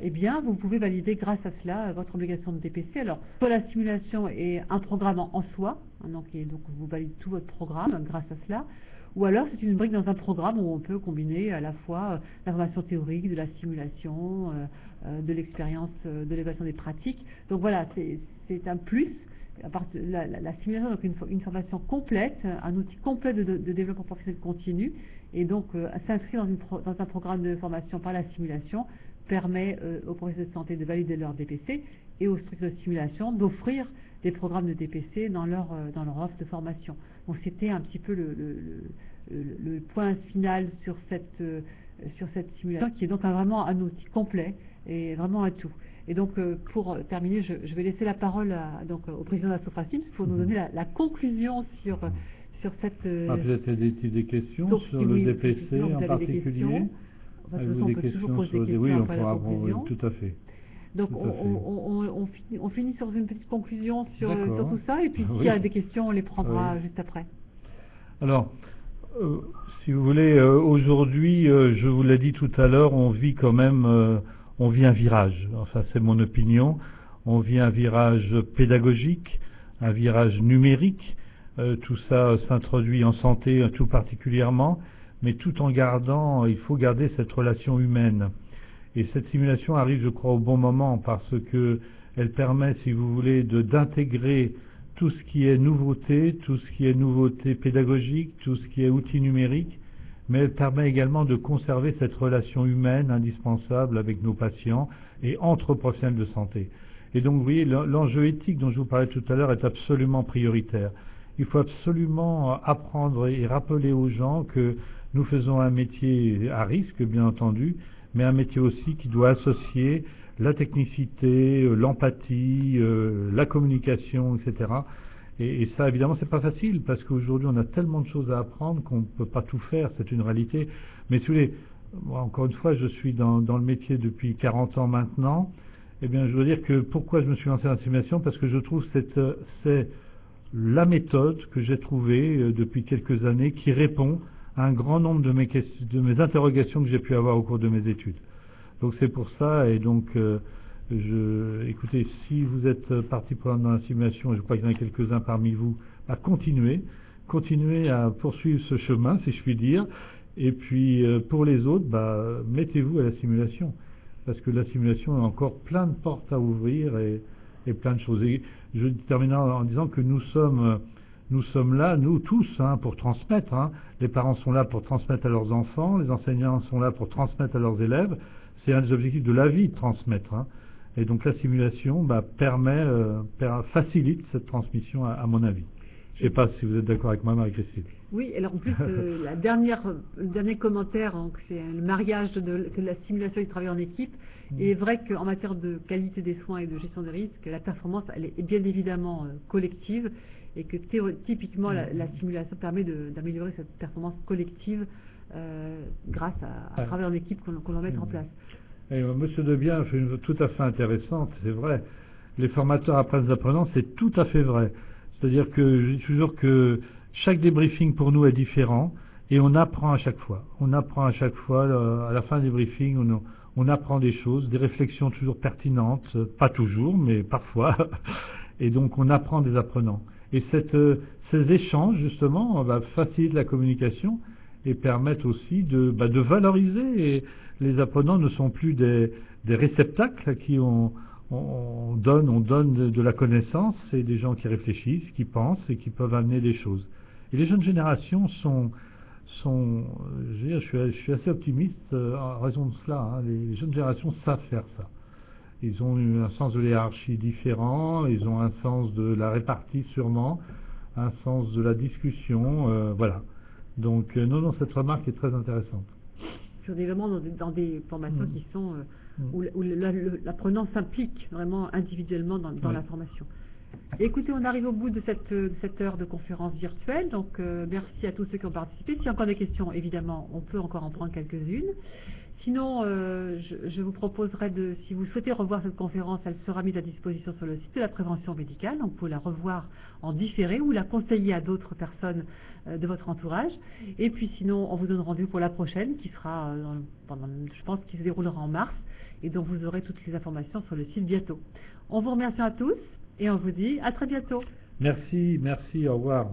Speaker 1: eh bien, vous pouvez valider grâce à cela votre obligation de DPC. Alors, soit la simulation est un programme en soi, hein, donc vous validez tout votre programme grâce à cela, ou alors c'est une brique dans un programme où on peut combiner à la fois l'information théorique, de la simulation, de l'expérience, de l'évaluation des pratiques. Donc voilà, c'est un plus. La simulation est donc une formation complète, un outil complet de développement professionnel continu, et donc s'inscrire dans un programme de formation par la simulation permet aux professionnels de santé de valider leur DPC et aux structures de simulation d'offrir des programmes de DPC dans leur offre de formation. Donc c'était un petit peu le point final sur cette simulation, qui est donc vraiment un outil complet et vraiment un tout. Et donc pour terminer, je vais laisser la parole au président de la Sophracim pour nous donner la conclusion sur cette...
Speaker 2: Peut-être des questions donc, sur le DPC en particulier.
Speaker 1: On peut toujours poser des questions
Speaker 2: oui,
Speaker 1: après la conclusion.
Speaker 2: Tout à fait.
Speaker 1: Donc on finit sur une petite conclusion sur tout ça, et puis s'il y a des questions, on les prendra juste après.
Speaker 2: Alors, si vous voulez, aujourd'hui, je vous l'ai dit tout à l'heure, on vit quand même, on vit un virage. Enfin, c'est mon opinion. On vit un virage pédagogique, un virage numérique. Tout ça s'introduit en santé tout particulièrement, mais tout en gardant, il faut garder cette relation humaine. Et cette simulation arrive, je crois, au bon moment, parce que elle permet, si vous voulez, d'intégrer tout ce qui est nouveauté, tout ce qui est nouveauté pédagogique, tout ce qui est outils numériques, mais elle permet également de conserver cette relation humaine indispensable avec nos patients et entre professionnels de santé. Et donc, vous voyez, l'enjeu éthique dont je vous parlais tout à l'heure est absolument prioritaire. Il faut absolument apprendre et rappeler aux gens que nous faisons un métier à risque, bien entendu, mais un métier aussi qui doit associer la technicité, l'empathie, la communication, etc. Et ça, évidemment, c'est pas facile, parce qu'aujourd'hui, on a tellement de choses à apprendre qu'on ne peut pas tout faire, c'est une réalité. Mais si vous voulez, moi, encore une fois, je suis dans le métier depuis 40 ans maintenant. Eh bien, je veux dire que pourquoi je me suis lancé dans la simulation, parce que je trouve que c'est la méthode que j'ai trouvée depuis quelques années qui répond à un grand nombre de mes interrogations que j'ai pu avoir au cours de mes études. Donc c'est pour ça, et donc écoutez, si vous êtes partie pour dans la simulation, et je crois qu'il y en a quelques-uns parmi vous, à continuer à poursuivre ce chemin, si je puis dire, et puis pour les autres, mettez-vous à la simulation, parce que la simulation a encore plein de portes à ouvrir et plein de choses. Et je terminerai en disant que nous sommes là, nous tous, pour transmettre. Les parents sont là pour transmettre à leurs enfants, les enseignants sont là pour transmettre à leurs élèves. C'est un des objectifs de la vie de transmettre. Et donc la simulation facilite cette transmission, à mon avis. Je ne sais pas si vous êtes d'accord avec moi, Marie-Christine.
Speaker 1: Oui, alors en plus, le dernier commentaire, c'est le mariage que la simulation et le travail en équipe. Et il est vrai qu'en matière de qualité des soins et de gestion des risques, la performance, elle est bien évidemment collective, et que typiquement la simulation permet d'améliorer cette performance collective grâce à un travail en équipe qu'on va mettre en place.
Speaker 2: Et Monsieur Debien fait une tout à fait intéressante, c'est vrai. Les formateurs apprennent les apprenants, c'est tout à fait vrai. C'est-à-dire que je dis toujours que chaque débriefing pour nous est différent et on apprend à chaque fois. On apprend à chaque fois, à la fin des briefings, on apprend des choses, des réflexions toujours pertinentes, pas toujours, mais parfois. Et donc on apprend des apprenants. Et ces échanges, justement, facilitent la communication et permettent aussi de valoriser. Et les apprenants ne sont plus des réceptacles à qui on donne de la connaissance, c'est des gens qui réfléchissent, qui pensent et qui peuvent amener des choses. Et les jeunes générations je suis assez optimiste en raison de cela. Les jeunes générations savent faire ça. Ils ont eu un sens de hiérarchie différent, ils ont un sens de la répartie sûrement, un sens de la discussion, voilà. Donc non, cette remarque est très intéressante.
Speaker 1: On est vraiment dans des formations qui sont où l'apprenant s'implique vraiment individuellement dans la formation. Et écoutez, on arrive au bout de cette heure de conférence virtuelle, donc merci à tous ceux qui ont participé. S'il y a encore des questions, évidemment, on peut encore en prendre quelques-unes. Sinon, je vous proposerai si vous souhaitez revoir cette conférence, elle sera mise à disposition sur le site de la prévention médicale, donc vous pouvez la revoir en différé ou la conseiller à d'autres personnes de votre entourage. Et puis sinon, on vous donne rendez-vous pour la prochaine, qui sera, je pense, qui se déroulera en mars, et dont vous aurez toutes les informations sur le site bientôt. On vous remercie à tous, et on vous dit à très bientôt.
Speaker 2: Merci, au revoir.